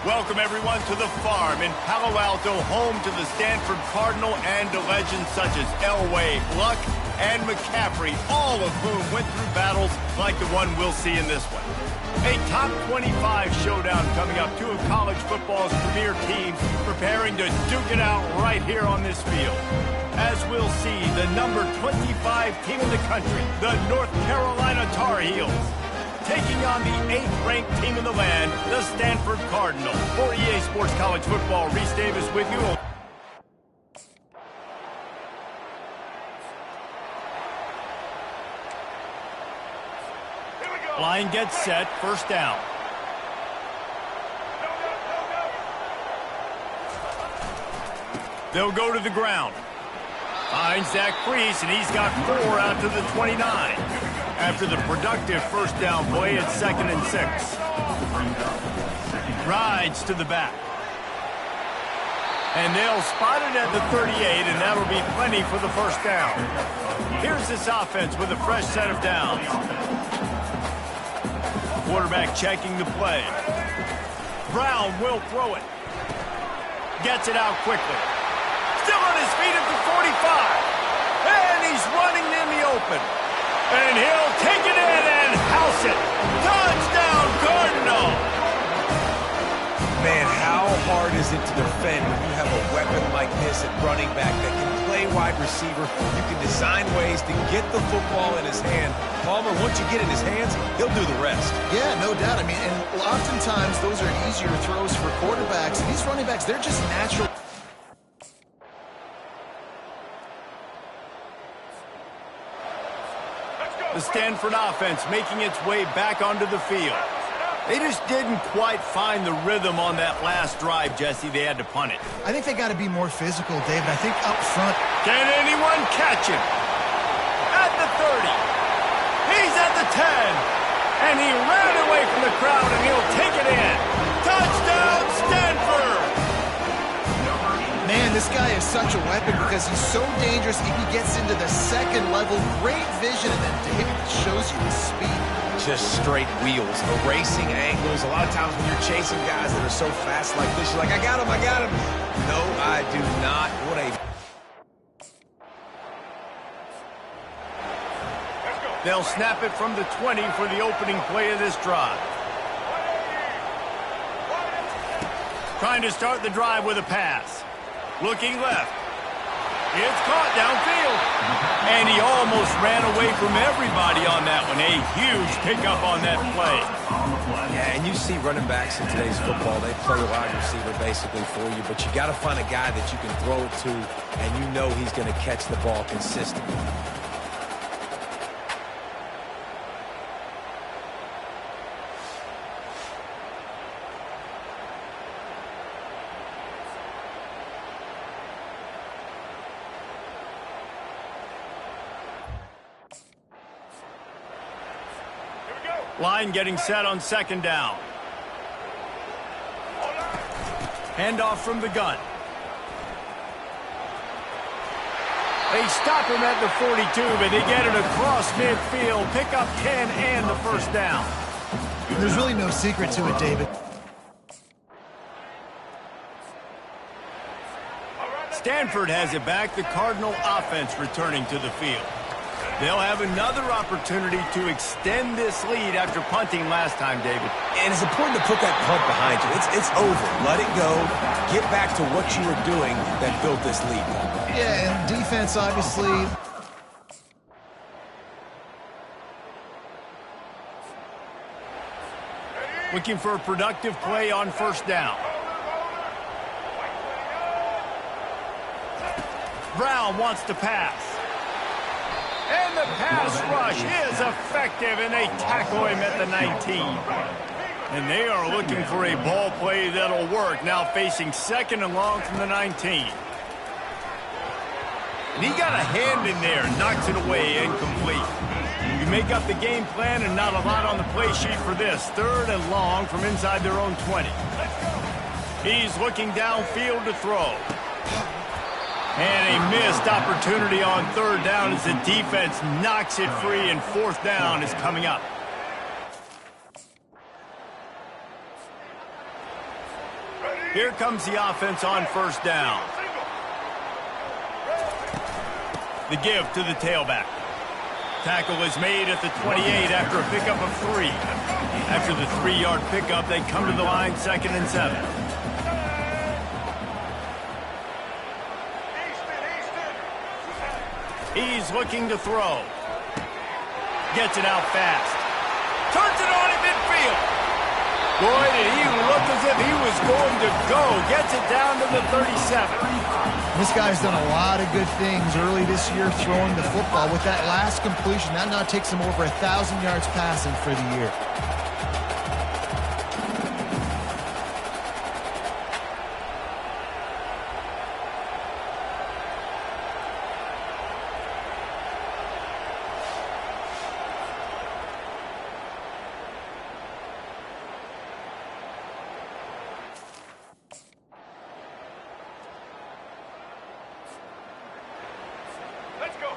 Welcome, everyone, to the farm in Palo Alto, home to the Stanford Cardinal and to legends such as Elway, Luck, and McCaffrey, all of whom went through battles like the one we'll see in this one. A top 25 showdown coming up. Two of college football's premier teams preparing to duke it out right here on this field. As we'll see, the number 25 team in the country, the North Carolina Tar Heels, taking on the 8th-ranked team in the land, the Stanford Cardinal. For EA Sports College Football, Reese Davis with you. Line gets set, 1st down. They'll go to the ground. Finds Zach Priest, and he's got 4 out to the 29. After the productive 1st down play, it's 2nd and 6. Rides to the back. And they'll spot it at the 38, and that'll be plenty for the 1st down. Here's this offense with a fresh set of downs. Quarterback checking the play. Brown will throw it. Gets it out quickly. Still on his feet at the 45. And he's running in the open. And he'll take it in and house it. Touchdown, Cardinal! Man, how hard is it to defend when you have a weapon like this at running back that can play wide receiver? You can design ways to get the football in his hand. Palmer, once you get it in his hands, he'll do the rest. Yeah, no doubt. I mean, and oftentimes those are easier throws for quarterbacks. And these running backs, they're just natural. The Stanford offense making its way back onto the field. They just didn't quite find the rhythm on that last drive, Jesse. They had to punt it. I think they got to be more physical, David. I think up front. Can anyone catch him? At the 30. He's at the 10. And he ran away from the crowd, and he'll take it in. Touchdown, Stanford! Man, this guy is such a weapon because he's so dangerous. If he gets into the 2nd level, great vision, and then David shows you the speed. Just straight wheels, erasing angles. A lot of times when you're chasing guys that are so fast like this, you're like, I got him, I got him. No, I do not. What a... They'll snap it from the 20 for the opening play of this drive. Trying to start the drive with a pass. Looking left. It's caught downfield. And he almost ran away from everybody on that one. A huge pickup on that play. Yeah, and you see running backs in today's football, they play wide receiver basically for you, but you got to find a guy that you can throw it to, and you know he's going to catch the ball consistently. Line getting set on 2nd down. Handoff from the gun. They stop him at the 42, but they get it across midfield. Pick up 10 and the 1st down. There's really no secret to it, David. Stanford has it back. The Cardinal offense returning to the field. They'll have another opportunity to extend this lead after punting last time, David. And it's important to put that punt behind you. It's over. Let it go. Get back to what you were doing that built this lead. Yeah, and defense, obviously. Looking for a productive play on first down. Brown wants to pass. And the pass rush is effective, and they tackle him at the 19. And they are looking for a ball play that'll work, now facing second and long from the 19. And he got a hand in there and knocks it away, incomplete. You make up the game plan and not a lot on the play sheet for this. Third and long from inside their own 20. He's looking downfield to throw. And a missed opportunity on third down as the defense knocks it free, and fourth down is coming up. Here comes the offense on first down. The give to the tailback. Tackle is made at the 28 after a pickup of 3. After the 3-yard pickup, they come to the line 2nd and 7. He's looking to throw. Gets it out fast. Turns it on at midfield. Boy, did he look as if he was going to go. Gets it down to the 37. This guy's done a lot of good things early this year throwing the football. With that last completion, that now takes him over 1,000 yards passing for the year.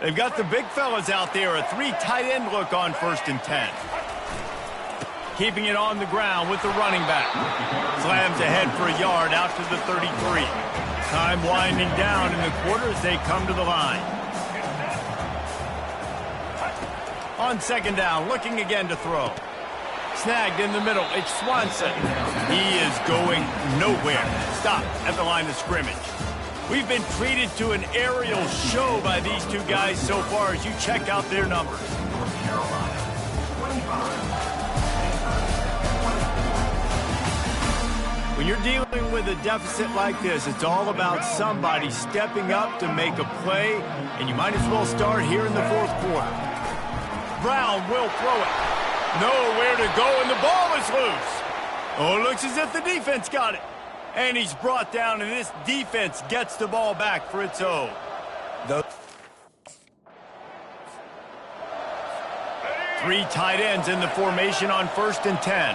They've got the big fellas out there, a 3 tight end look on 1st and 10. Keeping it on the ground with the running back. Slams ahead for a yard out to the 33. Time winding down in the quarter as they come to the line. On 2nd down, looking again to throw. Snagged in the middle, it's Swanson. He is going nowhere. Stopped at the line of scrimmage. We've been treated to an aerial show by these two guys so far as you check out their numbers. When you're dealing with a deficit like this, it's all about somebody stepping up to make a play, and you might as well start here in the 4th quarter. Brown will throw it. Nowhere to go, and the ball is loose. Oh, it looks as if the defense got it. And he's brought down, and this defense gets the ball back for its own. Three tight ends in the formation on 1st and 10.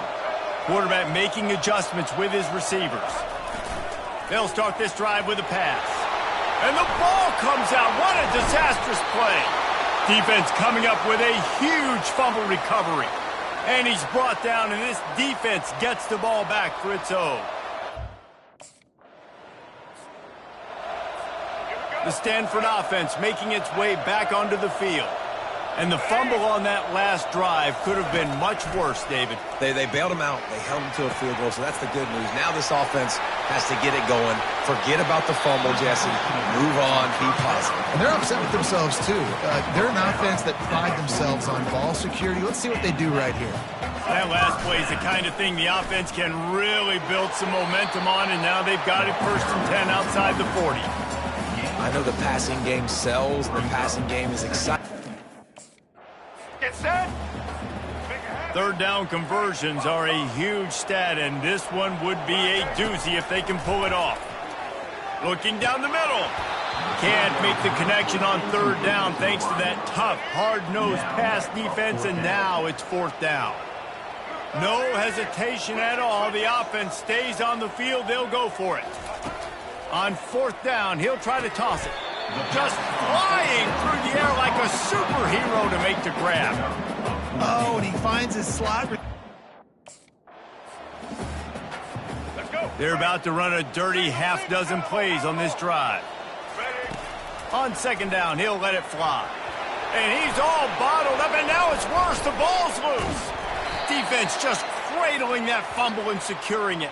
Quarterback making adjustments with his receivers. They'll start this drive with a pass. And the ball comes out. What a disastrous play. Defense coming up with a huge fumble recovery. And he's brought down, and this defense gets the ball back for its own. The Stanford offense making its way back onto the field. And the fumble on that last drive could have been much worse, David. They bailed him out. They held him to a field goal, so that's the good news. Now this offense has to get it going. Forget about the fumble, Jesse. Move on. Be positive. And they're upset with themselves, too. They're an offense that pride themselves on ball security. Let's see what they do right here. That last play is the kind of thing the offense can really build some momentum on, and now they've got it 1st and 10 outside the 40. I know the passing game sells. The passing game is exciting. Get set. 3rd down conversions are a huge stat, and this one would be a doozy if they can pull it off. Looking down the middle. Can't make the connection on 3rd down thanks to that tough, hard-nosed pass defense, and now it's 4th down. No hesitation at all. The offense stays on the field. They'll go for it. On 4th down, he'll try to toss it. Just flying through the air like a superhero to make the grab. Oh, and he finds his slot. Let's go. They're about to run a dirty half-dozen plays on this drive. Ready. On 2nd down, he'll let it fly. And he's all bottled up, and now it's worse. The ball's loose. Defense just cradling that fumble and securing it.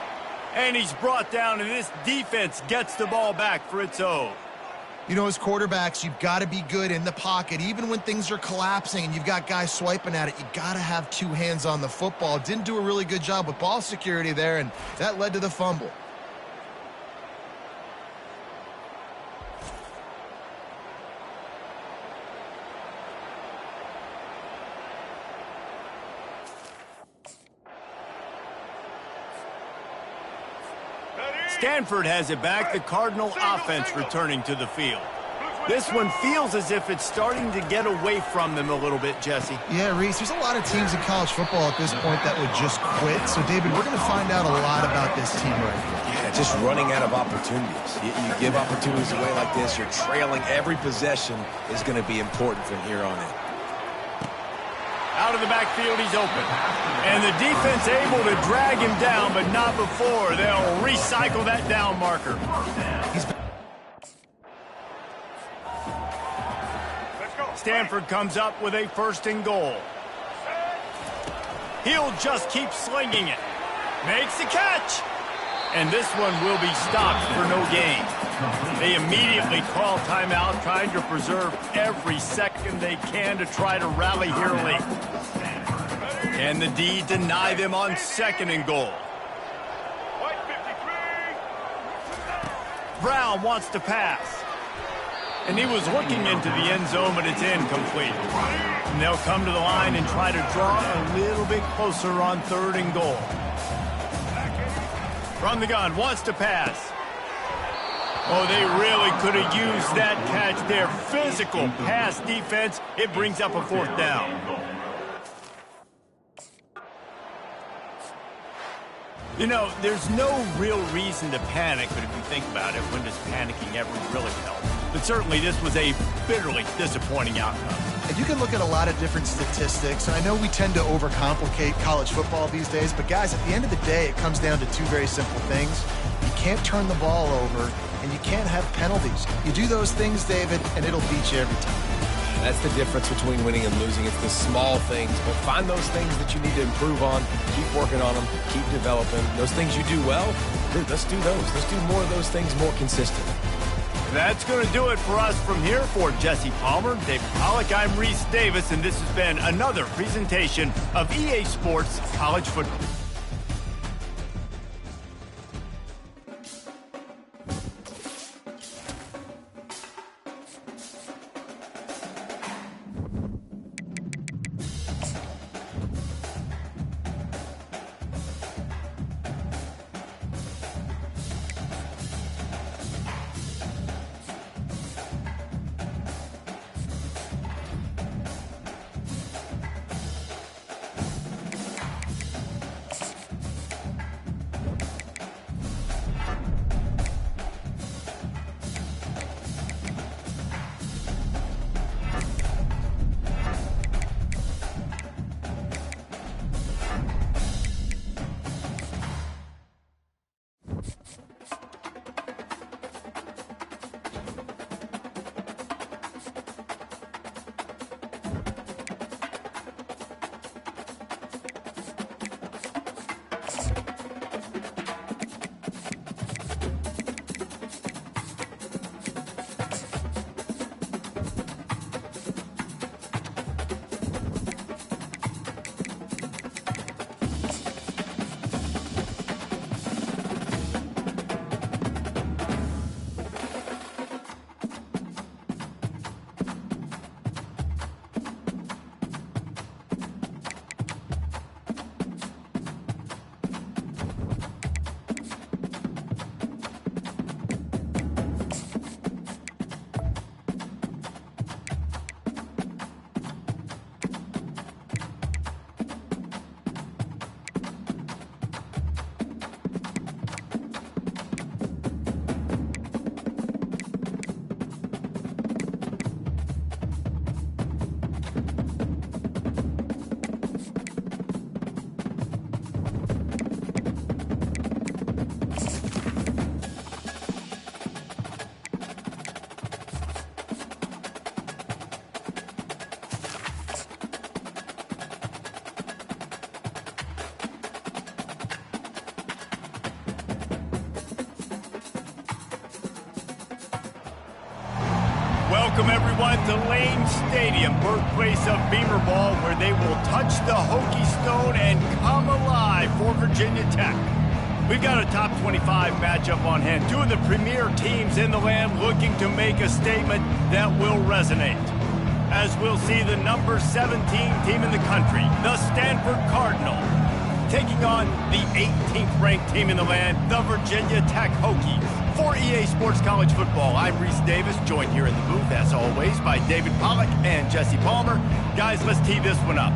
And he's brought down, and this defense gets the ball back for its own. You know, as quarterbacks, you've got to be good in the pocket. Even when things are collapsing and you've got guys swiping at it, you've got to have two hands on the football. Didn't do a really good job with ball security there, and that led to the fumble. Stanford has it back, the Cardinal offense returning to the field. This one feels as if it's starting to get away from them a little bit, Jesse. Yeah, Reese, there's a lot of teams in college football at this point that would just quit. So, David, we're going to find out a lot about this team right here. Yeah, just running out of opportunities. You give opportunities away like this, you're trailing. Every possession is going to be important from here on in. Out of the backfield, he's open. And the defense able to drag him down, but not before. They'll recycle that down marker. Stanford comes up with a 1st and goal. He'll just keep slinging it. Makes the catch. And this one will be stopped for no gain. They immediately call timeout, trying to preserve every second they can to try to rally here late. And the D deny them on 2nd and goal. Brown wants to pass. And he was looking into the end zone, but it's incomplete. And they'll come to the line and try to draw a little bit closer on 3rd and goal. From the gun, wants to pass. Oh, they really could have used that catch there. Physical pass defense. It brings up a 4th down. You know, there's no real reason to panic, but if you think about it, when does panicking ever really help? But certainly this was a bitterly disappointing outcome. And you can look at a lot of different statistics, and I know we tend to overcomplicate college football these days, but guys, at the end of the day, it comes down to two very simple things. You can't turn the ball over, and you can't have penalties. You do those things, David, and it'll beat you every time. That's the difference between winning and losing. It's the small things, but find those things that you need to improve on. Keep working on them. Keep developing. Those things you do well, dude, let's do those. Let's do more of those things more consistently. That's going to do it for us from here. For Jesse Palmer, David Pollack, I'm Reese Davis, and this has been another presentation of EA Sports College Football. Welcome, everyone, to Lane Stadium, birthplace of Beamer Ball, where they will touch the Hokie Stone and come alive for Virginia Tech. We've got a top 25 matchup on hand. Two of the premier teams in the land looking to make a statement that will resonate. As we'll see the number 17 team in the country, the Stanford Cardinal, taking on the 18th ranked team in the land, the Virginia Tech Hokies. For EA Sports College Football, I'm Reese Davis, joined here in the booth, as always, by David Pollack and Jesse Palmer. Guys, let's tee this one up.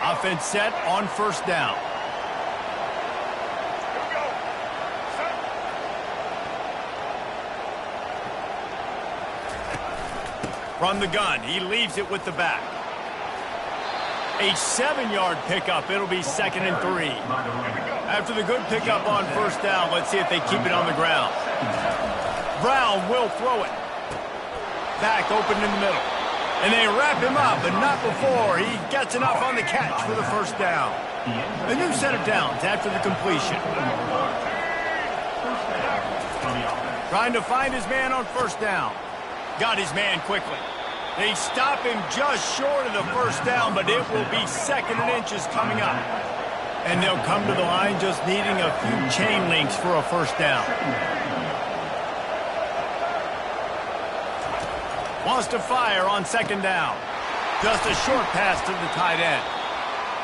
Offense set on first down. Here we go. Set. From the gun, he leaves it with the back. A 7-yard pickup. It'll be 2nd and 3. After the good pickup on first down, let's see if they keep it on the ground. Brown will throw it. Back open in the middle. And they wrap him up, but not before he gets enough on the catch for the first down. A new set of downs after the completion. Trying to find his man on first down. Got his man quickly. They stop him just short of the first down, but it will be 2nd and inches coming up. And they'll come to the line just needing a few chain links for a first down. Wants to fire on 2nd down. Just a short pass to the tight end.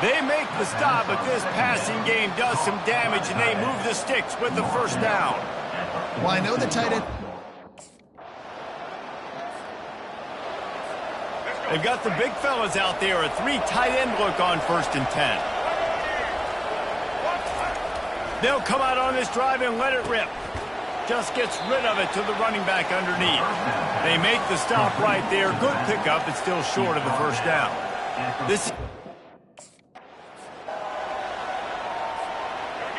They make the stop, but this passing game does some damage, and they move the sticks with the first down. Well, I know the tight end. They've got the big fellas out there, a 3 tight end look on 1st and 10. They'll come out on this drive and let it rip. Just gets rid of it to the running back underneath. They make the stop right there. Good pickup, but still short of the first down. This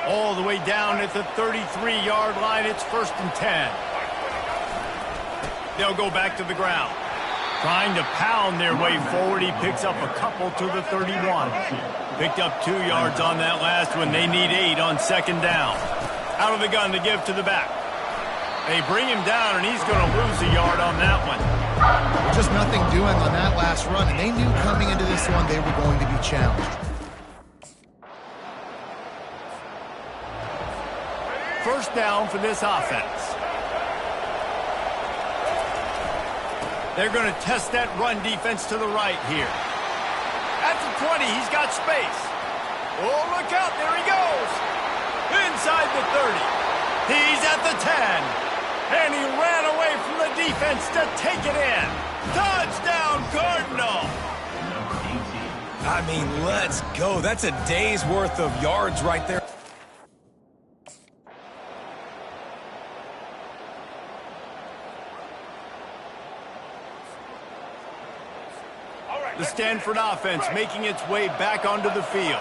all the way down at the 33-yard line. It's 1st and 10. They'll go back to the ground. Trying to pound their way forward. He picks up a couple to the 31. Picked up 2 yards on that last one. They need 8 on 2nd down. Out of the gun to give to the back. They bring him down, and he's going to lose a yard on that one. Just nothing doing on that last run, and they knew coming into this one they were going to be challenged. First down for this offense. They're going to test that run defense to the right here. At the 20, he's got space. Oh, look out, there he goes. Inside the 30. He's at the 10. And he ran away from the defense to take it in. Touchdown, Cardinal! I mean, let's go. That's a day's worth of yards right there. The Stanford offense making its way back onto the field.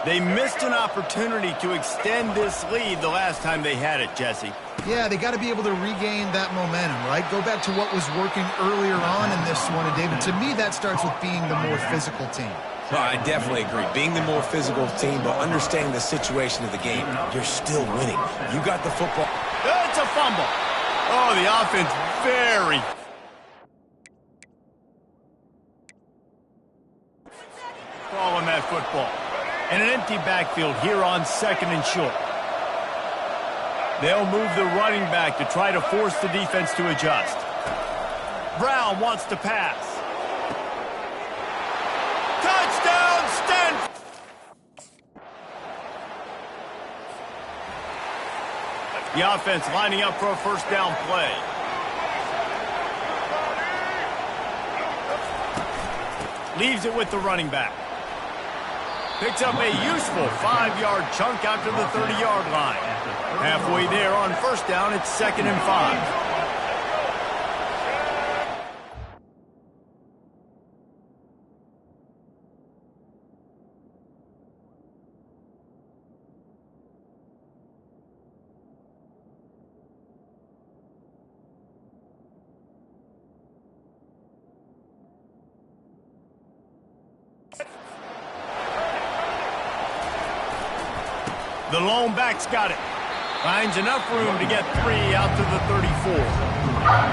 They missed an opportunity to extend this lead the last time they had it, Jesse. Yeah, they got to be able to regain that momentum, right? Go back to what was working earlier on in this one. And, David, to me, that starts with being the more physical team. Well, I definitely agree. Being the more physical team, but understanding the situation of the game, you're still winning. You got the football. It's a fumble. Oh, the offense very... ball on that football. And an empty backfield here on 2nd and short. They'll move the running back to try to force the defense to adjust. Brown wants to pass. Touchdown, Stanford! The offense lining up for a first down play. Leaves it with the running back. Picks up a useful 5-yard chunk out to the 30-yard line. Halfway there on first down, it's 2nd and 5. The lone back's got it. Finds enough room to get 3 out to the 34.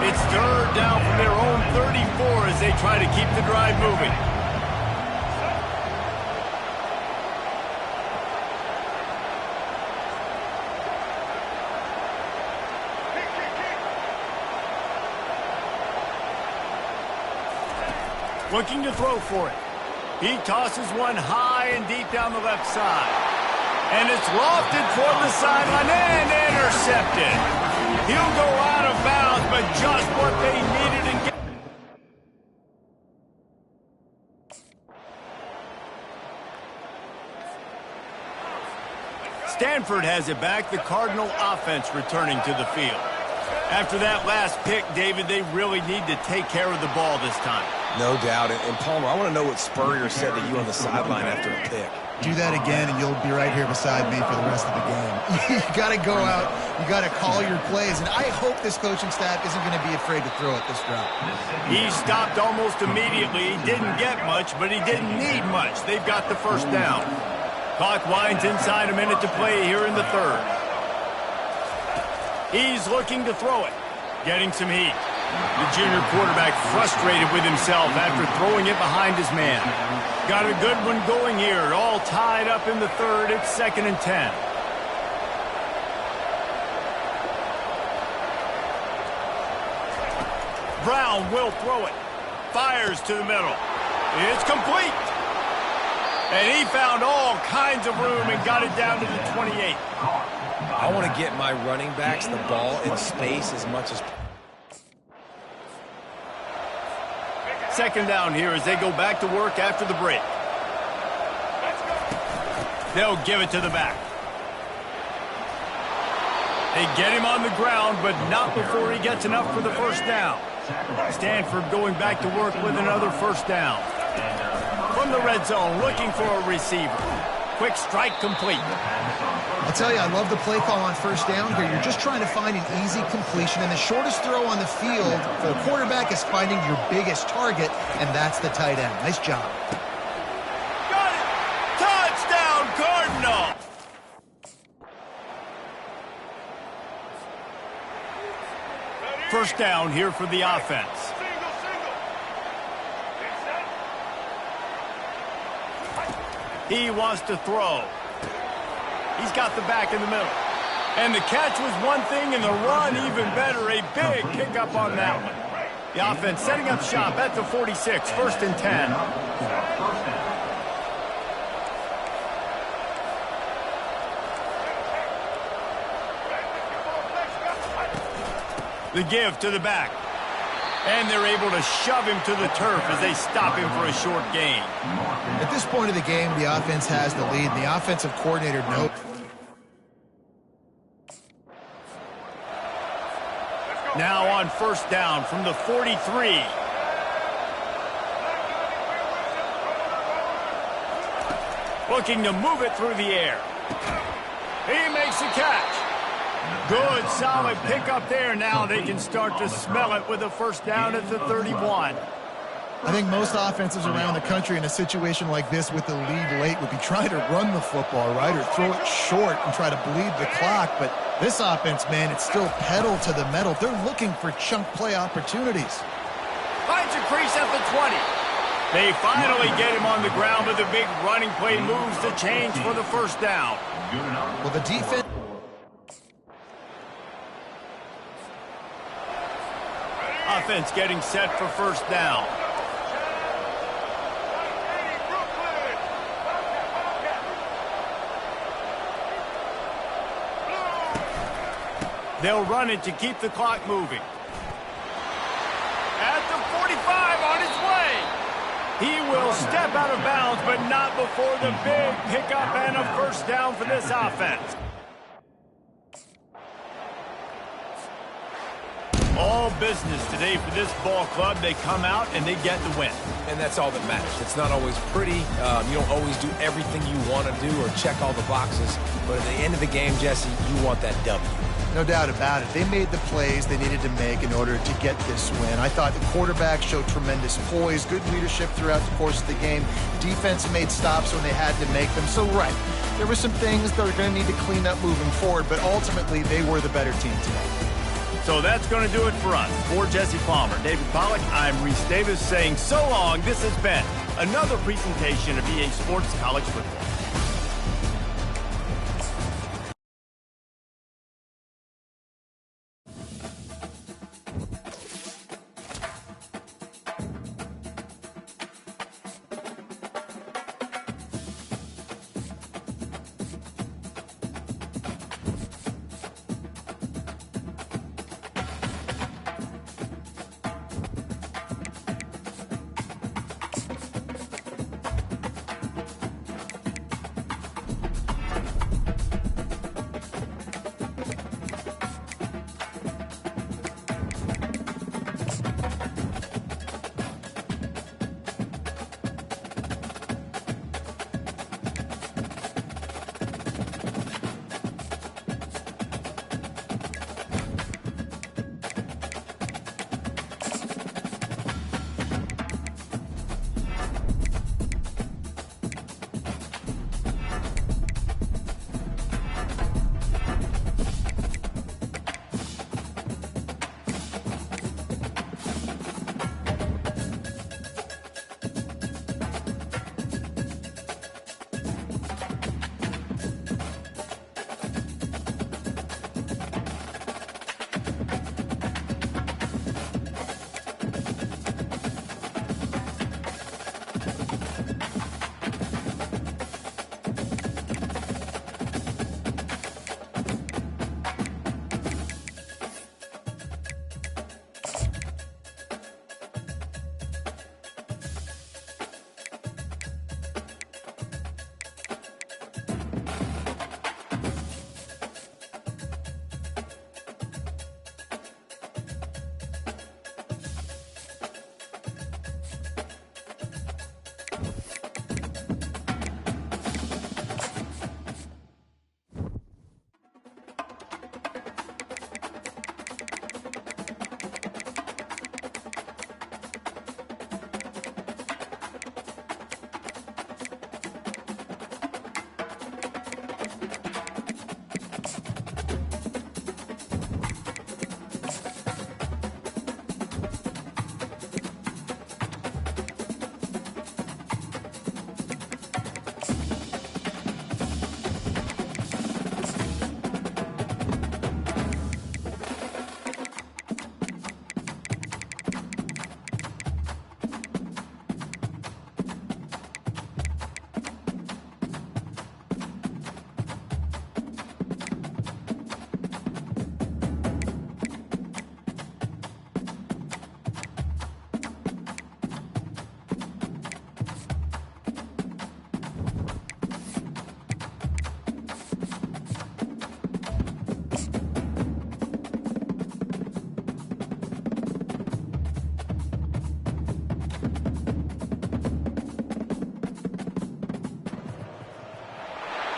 It's 3rd down from their own 34 as they try to keep the drive moving. Looking to throw for it. He tosses one high and deep down the left side. And it's lofted toward the sideline and intercepted. He'll go out of bounds, but just what they needed to get. Stanford has it back. The Cardinal offense returning to the field. After that last pick, David, they really need to take care of the ball this time. No doubt. And Palmer, I want to know what Spurrier said to you on the sideline after a pick. Do that again, and you'll be right here beside me for the rest of the game. You got to go out. You got to call your plays, and I hope this coaching staff isn't going to be afraid to throw it this route. He stopped almost immediately. He didn't get much, but he didn't need much. They've got the first down. Clock winds inside a minute to play here in the 3rd. He's looking to throw it, getting some heat. The junior quarterback frustrated with himself after throwing it behind his man. Got a good one going here, all tied up in the 3rd. It's 2nd and 10. Brown will throw it. Fires to the middle. It's complete. And he found all kinds of room and got it down to the 28. I want to get my running backs the ball in space as much as possible. 2nd down here as they go back to work after the break. They'll give it to the back. They get him on the ground, but not before he gets enough for the first down. Stanford going back to work with another first down. From the red zone, looking for a receiver. Quick strike complete. I'll tell you, I love the play call on first down here. You're just trying to find an easy completion, and the shortest throw on the field for a quarterback is finding your biggest target, and that's the tight end. Nice job. Got it! Touchdown, Cardinal! First down here for the offense. He wants to throw. He's got the back in the middle. And the catch was one thing, and the run even better. A big pickup on that one. The offense setting up shop at the 46, 1st and 10. The give to the back. And they're able to shove him to the turf as they stop him for a short gain. At this point of the game, the offense has the lead, and the offensive coordinator knows. Now on first down from the 43. Looking to move it through the air. He makes the catch. Good, solid pickup there. Now they can start to smell it with a first down at the 31. I think most offenses around the country in a situation like this with the lead late would be trying to run the football, right, or throw it short and try to bleed the clock. But this offense, man, it's still pedal to the metal. They're looking for chunk play opportunities. Finds a crease at the 20. They finally get him on the ground with a big running play, moves the chains for the first down. Well, the defense... Offense getting set for first down. They'll run it to keep the clock moving. At the 45, on his way. He will step out of bounds, but not before the big pickup and a first down for this offense. All business today for this ball club. They come out and they get the win. And that's all that matters. It's not always pretty. You don't always do everything you want to do or check all the boxes. But at the end of the game, Jesse, you want that W. No doubt about it. They made the plays they needed to make in order to get this win. I thought the quarterback showed tremendous poise, good leadership throughout the course of the game. Defense made stops when they had to make them. So, right, there were some things they're going to need to clean up moving forward, but ultimately they were the better team today. So that's going to do it for us. For Jesse Palmer, David Pollack, I'm Reese Davis saying so long. This has been another presentation of EA Sports College Football.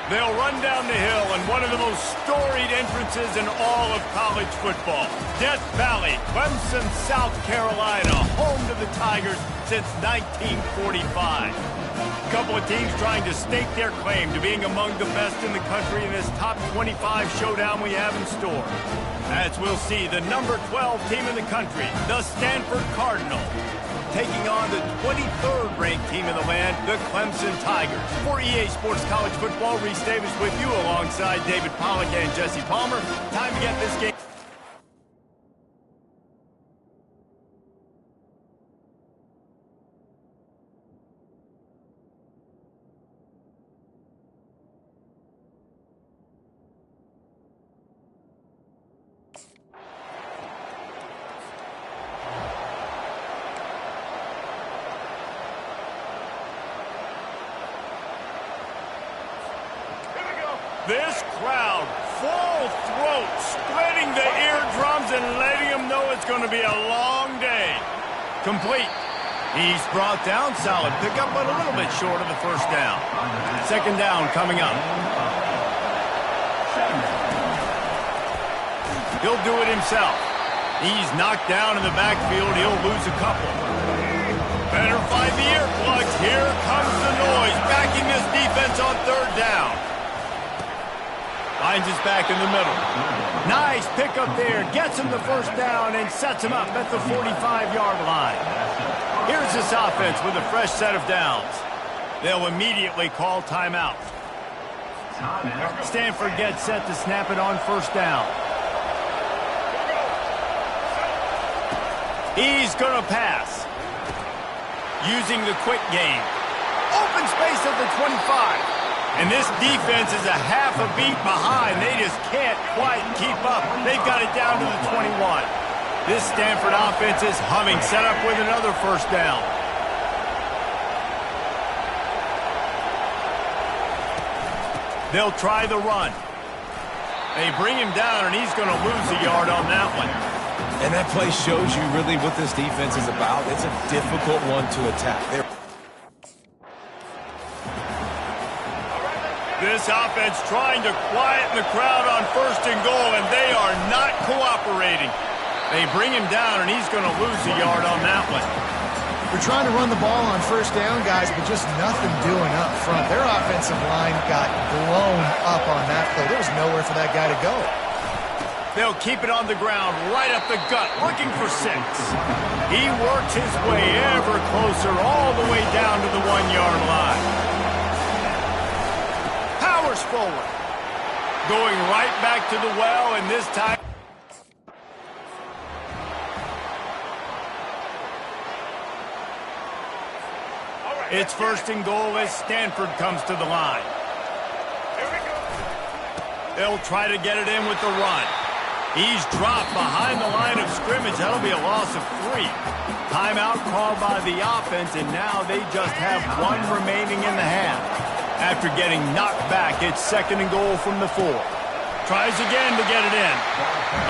They'll run down the hill in one of the most storied entrances in all of college football. Death Valley, Clemson, South Carolina, home to the Tigers since 1945. A couple of teams trying to stake their claim to being among the best in the country in this top 25 showdown we have in store. As we'll see, the number 12 team in the country, the Stanford Cardinal, taking on the 23rd ranked team in the land, the Clemson Tigers. For EA Sports College Football, Reese Davis with you alongside David Pollack and Jesse Palmer. Time to get this game. This crowd, full throat, splitting the eardrums and letting them know it's going to be a long day. Complete. He's brought down, solid pickup, but a little bit short of the first down. Second down coming up. He'll do it himself. He's knocked down in the backfield. He'll lose a couple. Better find the earplugs. Here comes the noise, backing this defense on third down. Finds his back in the middle. Nice pickup there. Gets him the first down and sets him up at the 45-yard line. Here's this offense with a fresh set of downs. They'll immediately call timeout. Stanford gets set to snap it on first down. He's going to pass. Using the quick game. Open space at the 25. And this defense is a half a beat behind. They just can't quite keep up. They've got it down to the 21. This Stanford offense is humming, set up with another first down. They'll try the run. They bring him down, and he's going to lose a yard on that one. And that play shows you really what this defense is about. It's a difficult one to attack. This offense trying to quieten the crowd on first and goal, and they are not cooperating. They bring him down, and he's going to lose a yard on that one. They're trying to run the ball on first down, guys, but just nothing doing up front. Their offensive line got blown up on that play. There was nowhere for that guy to go. They'll keep it on the ground, right up the gut, looking for 6. He works his way ever closer, all the way down to the 1-yard line. Powers forward. Going right back to the well, and this time... It's first and goal as Stanford comes to the line. They'll try to get it in with the run. He's dropped behind the line of scrimmage. That'll be a loss of 3. Timeout called by the offense, and now they just have 1 remaining in the half. After getting knocked back, it's second and goal from the 4. Tries again to get it in.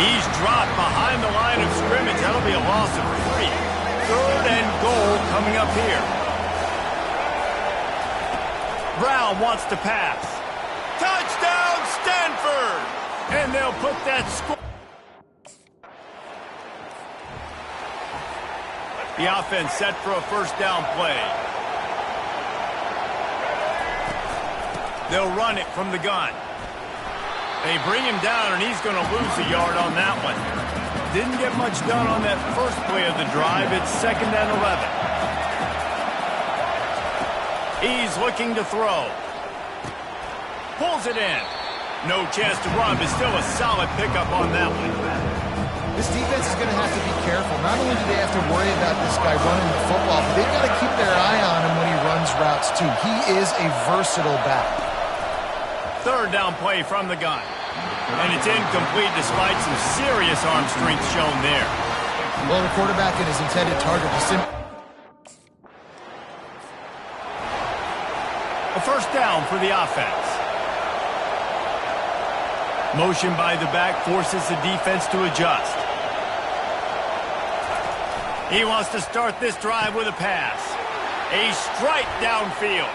He's dropped behind the line of scrimmage. That'll be a loss of 3. Third and goal coming up here. Brown wants to pass. Touchdown, Stanford! And they'll put that score. The offense set for a first down play. They'll run it from the gun. They bring him down, and he's going to lose a yard on that one. Didn't get much done on that first play of the drive. It's second and 11. He's looking to throw. Pulls it in. No chance to run, but still a solid pickup on that one. This defense is going to have to be careful. Not only do they have to worry about this guy running the football, but they've got to keep their eye on him when he runs routes, too. He is a versatile back. Third down play from the gun. And it's incomplete despite some serious arm strength shown there. Well, the quarterback and his intended target was a first down for the offense. Motion by the back forces the defense to adjust. He wants to start this drive with a pass. A strike downfield.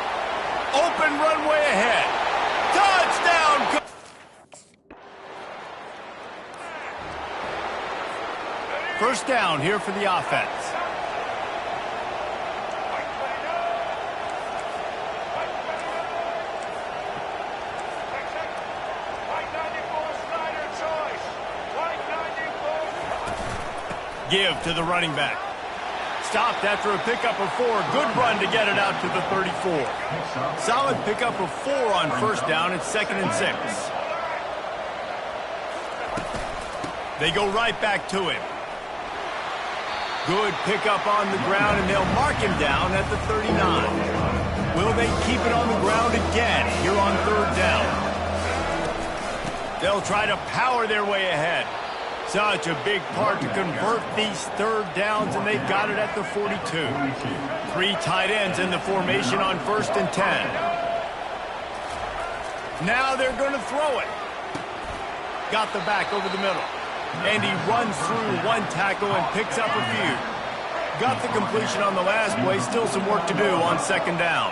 Open runway ahead. Touchdown! First down here for the offense. Give to the running back. Stopped after a pickup of 4. Good run to get it out to the 34. Solid pickup of 4 on first down. It's second and 6. They go right back to him. Good pickup on the ground, and they'll mark him down at the 39. Will they keep it on the ground again here on third down? They'll try to power their way ahead. Such a big part to convert these third downs, and they've got it at the 42. 3 tight ends in the formation on first and 10. Now they're going to throw it. Got the back over the middle. And he runs through one tackle and picks up a few. Got the completion on the last play. Still some work to do on second down.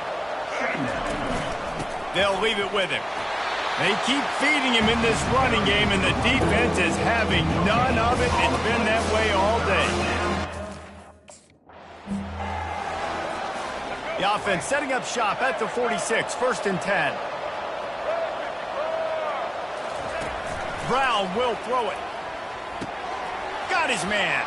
They'll leave it with him. They keep feeding him in this running game, and the defense is having none of it. It's been that way all day. The offense setting up shop at the 46, 1st and 10. Brown will throw it. Got his man.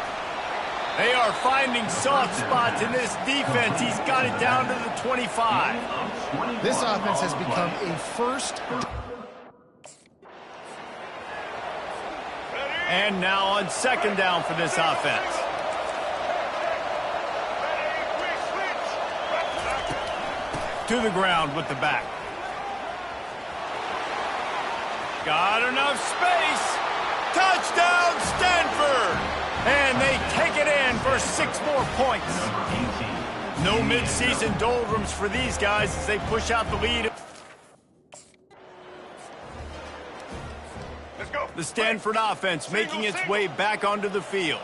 They are finding soft spots in this defense. He's got it down to the 25. This offense has become a first. And now on second down for this offense. To the ground with the back. Got enough space. Touchdown, Stanford! And they take it in for 6 more points. No midseason doldrums for these guys as they push out the lead. Let's go. The Stanford offense making its way back onto the field.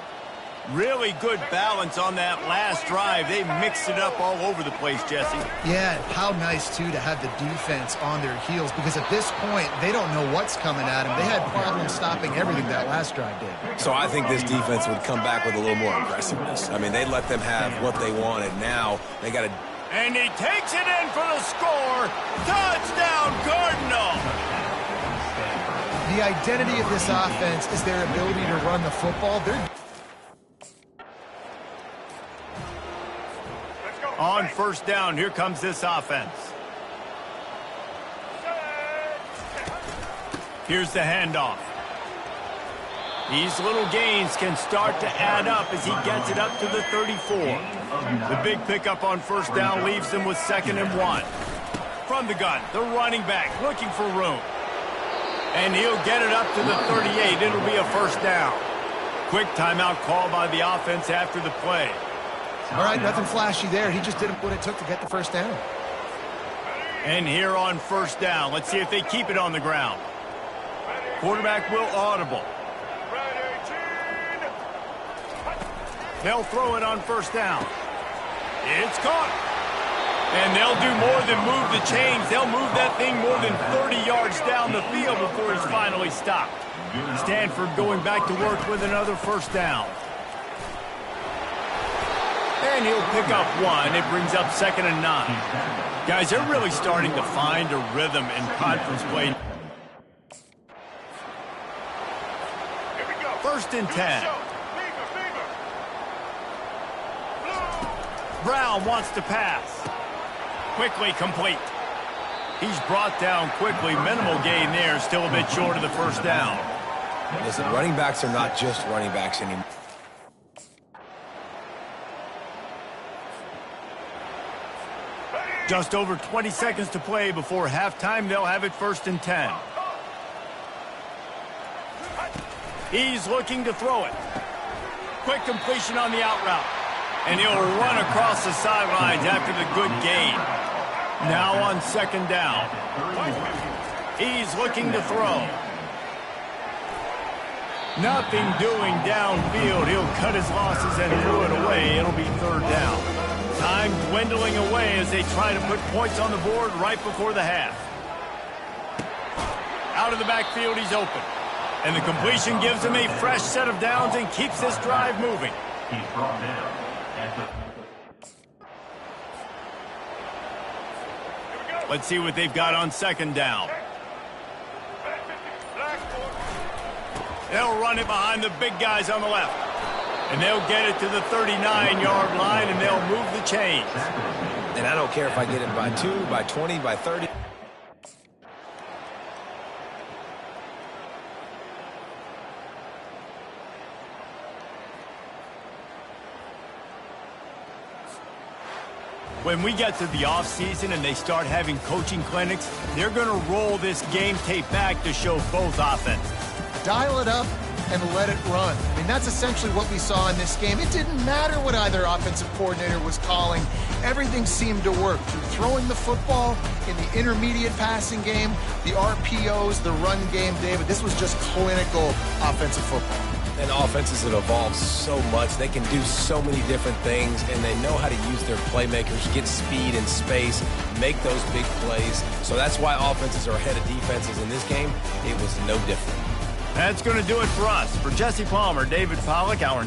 Really good balance on that last drive. They mixed it up all over the place, Jesse. Yeah, how nice, too, to have the defense on their heels, because at this point, they don't know what's coming at them. They had problems stopping everything that last drive did. So I think this defense would come back with a little more aggressiveness. I mean, they let them have what they wanted. Now they got to... And he takes it in for the score. Touchdown, Cardinal! The identity of this offense is their ability to run the football. On first down, here comes this offense. Here's the handoff. These little gains can start to add up as he gets it up to the 34. The big pickup on first down leaves them with 2nd and 1. From the gun, the running back looking for room. And he'll get it up to the 38. It'll be a first down. Quick timeout call by the offense after the play. All right, nothing flashy there. He just did what it took to get the first down. And here on first down, let's see if they keep it on the ground. Quarterback will audible. They'll throw it on first down. It's caught. And they'll do more than move the chains. They'll move that thing more than 30 yards down the field before he's finally stopped. Stanford going back to work with another first down. And he'll pick up 1. It brings up 2nd and 9. Guys, they're really starting to find a rhythm in conference play. 1st and 10. Brown wants to pass. Quickly complete. He's brought down quickly. Minimal gain there. Still a bit short of the first down. Listen, running backs are not just running backs anymore. Just over 20 seconds to play before halftime. They'll have it 1st and 10. He's looking to throw it. Quick completion on the out route. And he'll run across the sidelines after the good gain. Now on 2nd down. He's looking to throw. Nothing doing downfield. He'll cut his losses and throw it away. It'll be 3rd down. Time dwindling away as they try to put points on the board right before the half. Out of the backfield, he's open. And the completion gives him a fresh set of downs and keeps this drive moving. He's brought down at the... Let's see what they've got on 2nd down. They'll run it behind the big guys on the left. And they'll get it to the 39-yard line, and they'll move the chains. And I don't care if I get it by 2, by 20, by 30. When we get to the offseason and they start having coaching clinics, they're going to roll this game tape back to show both offenses. Dial it up, and let it run. I mean, that's essentially what we saw in this game. It didn't matter what either offensive coordinator was calling. Everything seemed to work. Through throwing the football, in the intermediate passing game, the RPOs, the run game, David, this was just clinical offensive football. And offenses have evolved so much. They can do so many different things, and they know how to use their playmakers, get speed and space, make those big plays. So that's why offenses are ahead of defenses in this game. It was no different. That's going to do it for us. For Jesse Palmer, David Pollack, our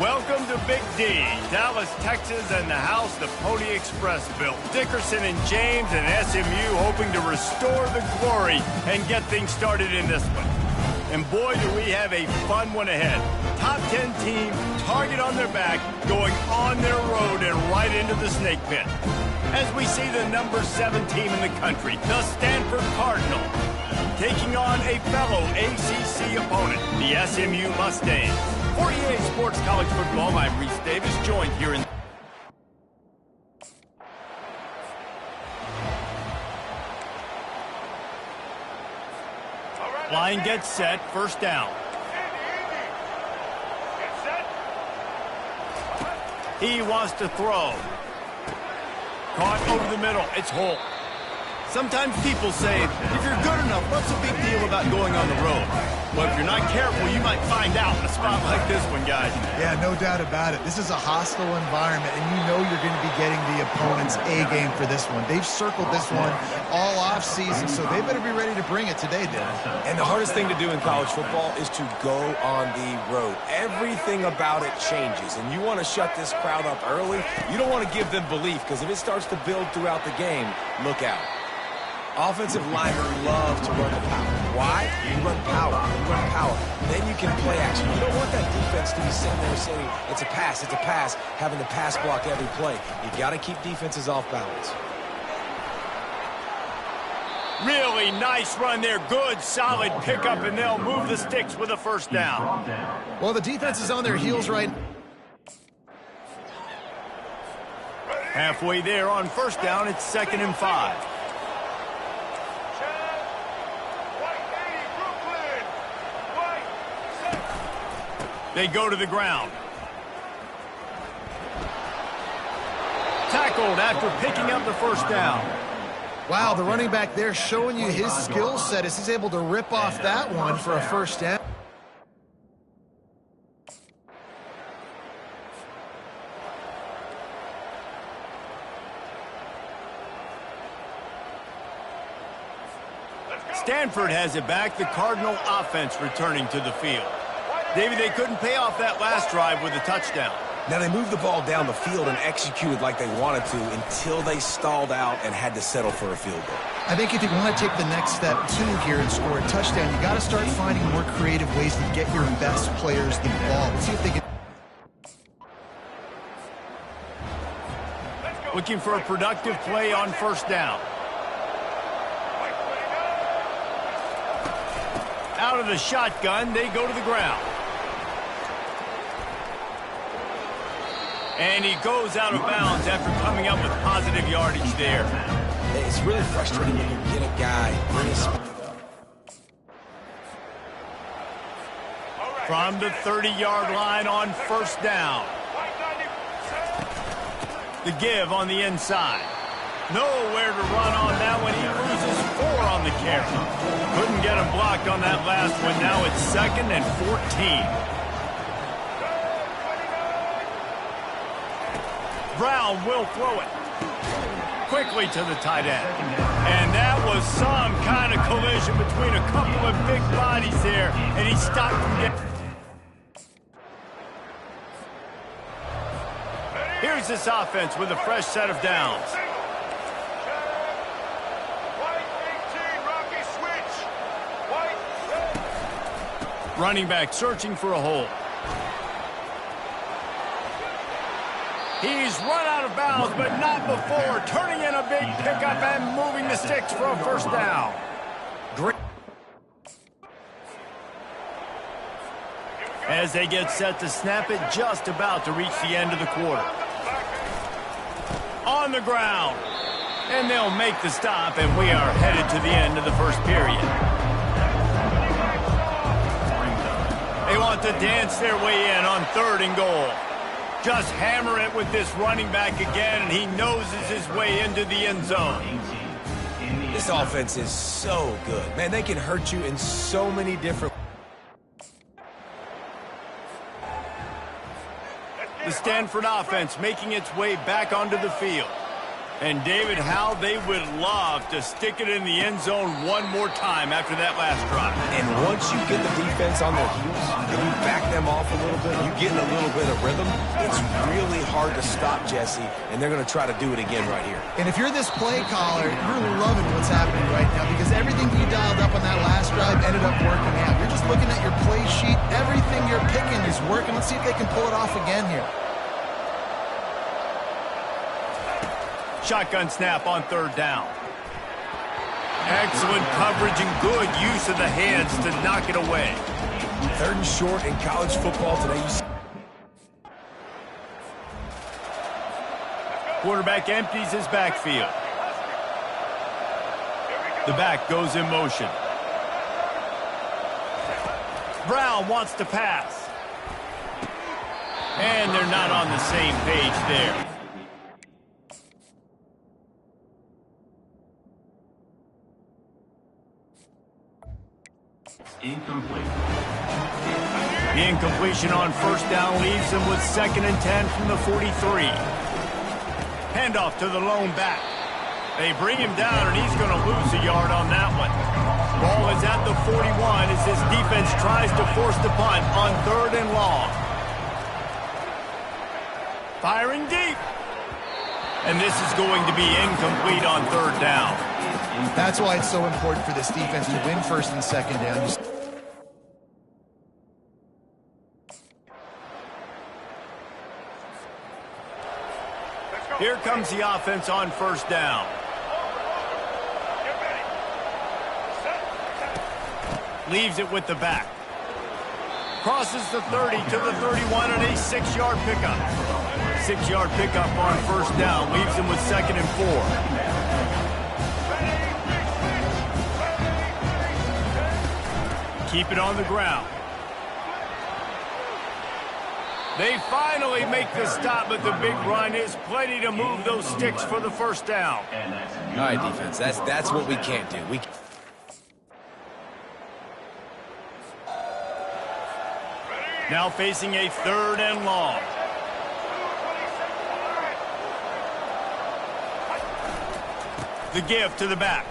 Welcome to Big D, Dallas, Texas, and the house the Pony Express built. Dickerson and James and SMU hoping to restore the glory and get things started in this one. And boy, do we have a fun one ahead. Top 10 team, target on their back, going on their road and right into the snake pit. As we see the number 7 team in the country, the Stanford Cardinal, taking on a fellow ACC opponent, the SMU Mustangs. For EA Sports College Football, I'm Reese Davis, joined here in... Line gets set, first down. He wants to throw. Caught over the middle, it's Holt. Sometimes people say, if you're good enough, what's the big deal about going on the road? Well, if you're not careful, you might find out in a spot like this one, guys. Yeah, no doubt about it. This is a hostile environment, and you know you're going to be getting the opponent's A game for this one. They've circled this one all offseason, so they better be ready to bring it today, Dan. And the hardest thing to do in college football is to go on the road. Everything about it changes, and you want to shut this crowd up early. You don't want to give them belief, because if it starts to build throughout the game, look out. Offensive linemen love to run the power. Why? You run power. You run power. Then you can play action. You don't want that defense to be sitting there saying, it's a pass, having to pass block every play. You got to keep defenses off balance. Really nice run there. Good, solid pickup, and they'll move the sticks with a first down. Well, the defense is on their heels right now. Halfway there on first down, it's 2nd and 5. They go to the ground. Tackled after picking up the first down. Wow, the running back there showing you his skill set as he's able to rip off that one for a first down. Stanford has it back. The Cardinal offense returning to the field. David, they couldn't pay off that last drive with a touchdown. Now, they moved the ball down the field and executed like they wanted to until they stalled out and had to settle for a field goal. I think if you want to take the next step, too, here and score a touchdown, you got to start finding more creative ways to get your best players the ball. Let's see if they can. Looking for a productive play on first down. Out of the shotgun, they go to the ground. And he goes out of bounds after coming up with positive yardage there. It's really frustrating when you get a guy in his... From the 30-yard line on first down. The give on the inside. Nowhere to run on that one. He loses 4 on the carry. Couldn't get him blocked on that last one. Now it's 2nd and 14. Brown will throw it quickly to the tight end. And that was some kind of collision between a couple of big bodies there, and he stopped from getting... Here's this offense with a fresh set of downs. Running back searching for a hole. He's run out of bounds, but not before. Turning in a big pickup and moving the sticks for a first down. Great. As they get set to snap it, just about to reach the end of the quarter. On the ground. And they'll make the stop, and we are headed to the end of the first period. They want to dance their way in on 3rd and goal. Just hammer it with this running back again, and he noses his way into the end zone. This offense is so good. Man, they can hurt you in so many different... The Stanford offense making its way back onto the field. And David, how they would love to stick it in the end zone one more time after that last drive. And once you get the defense on their heels and you back them off a little bit, you get in a little bit of rhythm, it's really hard to stop, Jesse, and they're going to try to do it again right here. And if you're this play caller, you're loving what's happening right now because everything you dialed up on that last drive ended up working out. You're just looking at your play sheet. Everything you're picking is working. Let's see if they can pull it off again here. Shotgun snap on 3rd down. Excellent coverage and good use of the hands to knock it away. 3rd and short in college football today. Quarterback empties his backfield. The back goes in motion. Brown wants to pass. And they're not on the same page there. Incomplete. The incompletion on first down leaves him with 2nd and 10 from the 43. Handoff to the lone back. They bring him down, and he's going to lose a yard on that one. Ball is at the 41 as this defense tries to force the punt on 3rd and long. Firing deep. And this is going to be incomplete on 3rd down. That's why it's so important for this defense to win 1st and 2nd down. Here comes the offense on first down. Leaves it with the back. Crosses the 30 to the 31 and a 6-yard pickup. 6-yard pickup on first down. Leaves him with 2nd and 4. Keep it on the ground. They finally make the stop, but the big run is plenty to move those sticks for the first down. All right, defense, that's what we can't do. Now facing a 3rd and long. The give to the back.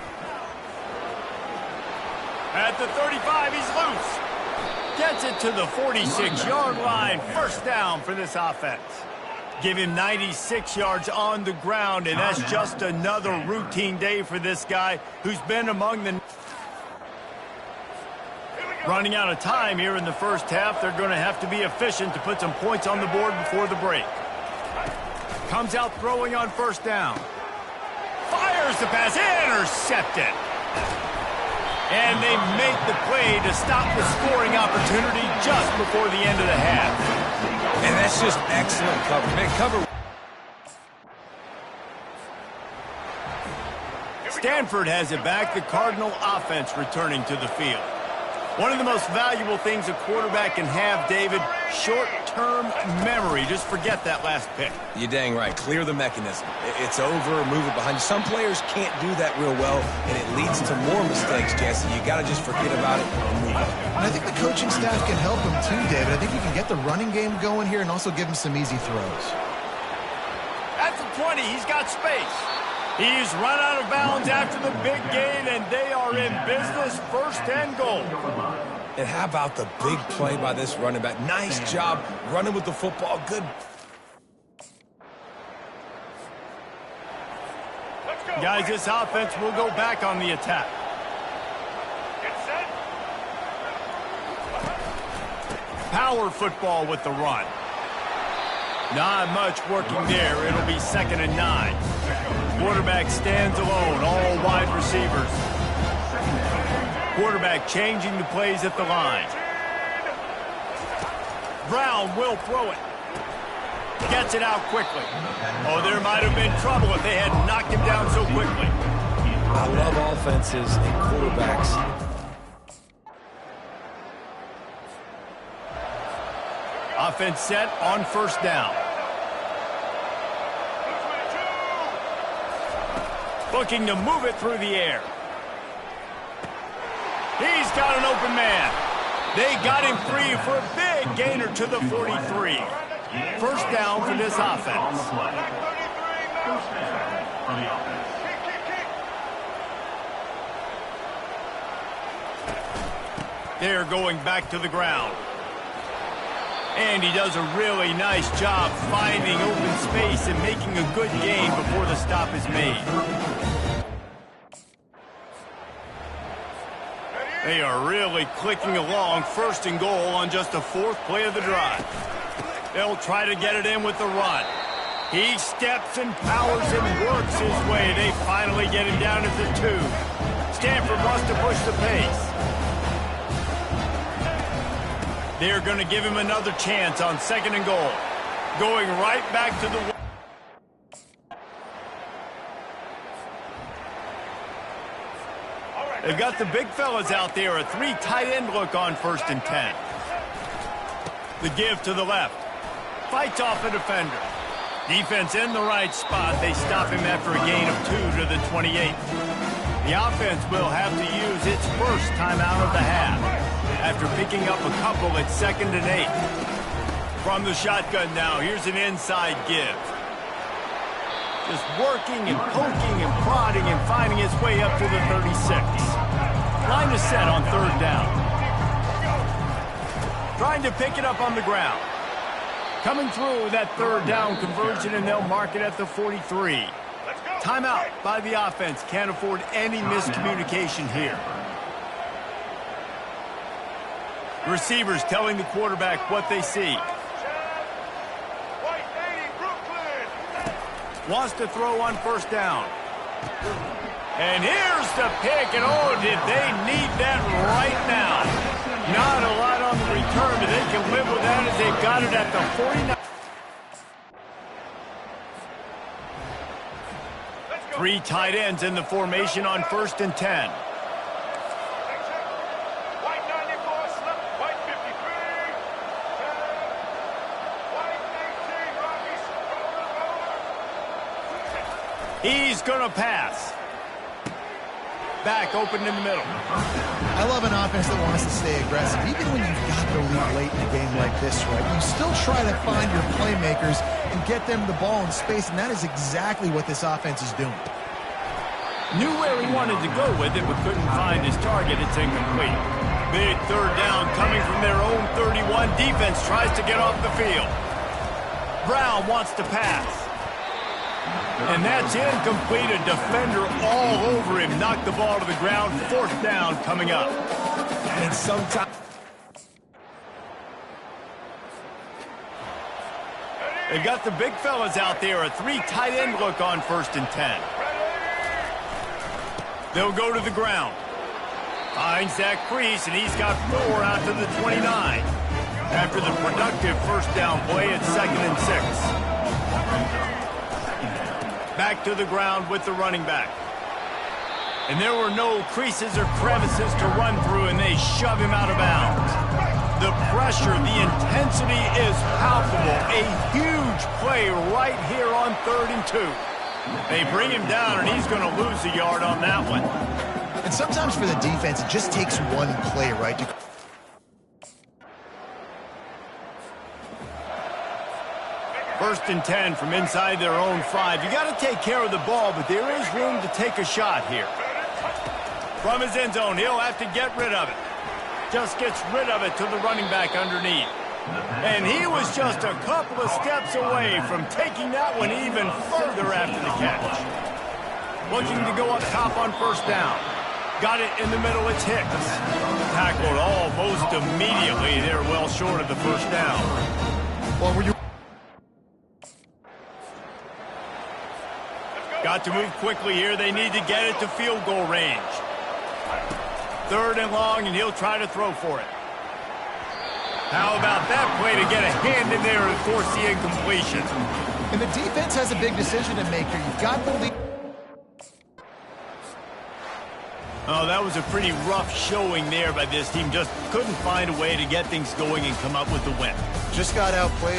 At the 35, he's loose. Gets it to the 46-yard line. First down for this offense. Give him 96 yards on the ground, and that's just another routine day for this guy who's been among the... Running out of time here in the first half. They're going to have to be efficient to put some points on the board before the break. Comes out throwing on first down. Fires the pass. Intercepted. And they make the play to stop the scoring opportunity just before the end of the half. And that's just excellent cover. Man, cover. Stanford has it back. The Cardinal offense returning to the field. One of the most valuable things a quarterback can have, David, short-term memory. Just forget that last pick. You're dang right. Clear the mechanism. It's over, move it behind you. Some players can't do that real well, and it leads to more mistakes, Jesse. You got to just forget about it and move on. And I think the coaching staff can help him too, David. I think you can get the running game going here and also give him some easy throws. At the 20, he's got space. He's run out of bounds after the big gain, and they are in business. First and goal. And how about the big play by this running back? Nice job running with the football. Good. Guys, this offense will go back on the attack. Get set. Power football with the run. Not much working there. It'll be 2nd and 9. Quarterback stands alone, all wide receivers. Quarterback changing the plays at the line. Brown will throw it. Gets it out quickly. Oh, there might have been trouble if they had knocked him down so quickly. I love offenses and quarterbacks. Offense set on first down. Looking to move it through the air. He's got an open man. They got him free for a big gainer to the 43. First down for this offense. They're going back to the ground. And he does a really nice job finding open space and making a good gain before the stop is made. They are really clicking along. First and goal on just the 4th play of the drive. They'll try to get it in with the run. He steps and powers and works his way. They finally get him down at the 2. Stanford wants to push the pace. They're going to give him another chance on 2nd and goal. Going right back to the... They've got the big fellas out there. A 3 tight end look on 1st and 10. The give to the left. Fights off a defender. Defense in the right spot. They stop him after a gain of 2 to the 28. The offense will have to use its first timeout of the half after picking up a couple at 2nd and 8. From the shotgun now, here's an inside give. Just working and poking and prodding and finding his way up to the 36. Line is set on 3rd down. Trying to pick it up on the ground. Coming through that 3rd down conversion, and they'll mark it at the 43. Timeout by the offense. Can't afford any miscommunication here. Receivers telling the quarterback what they see. Wants to throw on 1st down. And here's the pick, and oh, did they need that right now. Not a lot on the return, but they can live with that as they've got it at the 49. 3 tight ends in the formation on 1st and 10. He's going to pass. Back open in the middle. I love an offense that wants to stay aggressive. Even when you've got the lead late in a game like this, right, you still try to find your playmakers and get them the ball in space, and that is exactly what this offense is doing. Knew where he wanted to go with it, but couldn't find his target. It's incomplete. Big third down coming from their own 31. Defense tries to get off the field. Brown wants to pass. And that's incomplete. A defender all over him. Knocked the ball to the ground. Fourth down coming up. And sometimes... They've got the big fellas out there. A 3 tight end look on 1st and 10. They'll go to the ground. Finds that crease, and he's got 4 out to the 29. After the productive first down play, it's 2nd and 6. Back to the ground with the running back. And there were no creases or crevices to run through, and they shove him out of bounds. The pressure, the intensity is palpable. A huge play right here on 3rd and 2. They bring him down, and he's going to lose a yard on that one. And sometimes for the defense, it just takes one play, right? First and 10 from inside their own 5. You got to take care of the ball, but there is room to take a shot here. From his end zone, he'll have to get rid of it. Just gets rid of it to the running back underneath. And he was just a couple of steps away from taking that one even further after the catch. Looking to go up top on 1st down. Got it in the middle, it's Hicks. Tackled almost immediately. They're well short of the 1st down. Well, were you... Got to move quickly here. They need to get it to field goal range. 3rd and long, and he'll try to throw for it. How about that play to get a hand in there and force the incompletion? And the defense has a big decision to make here. You've got the lead. Oh, that was a pretty rough showing there by this team. Just couldn't find a way to get things going and come up with the win. Just got outplayed.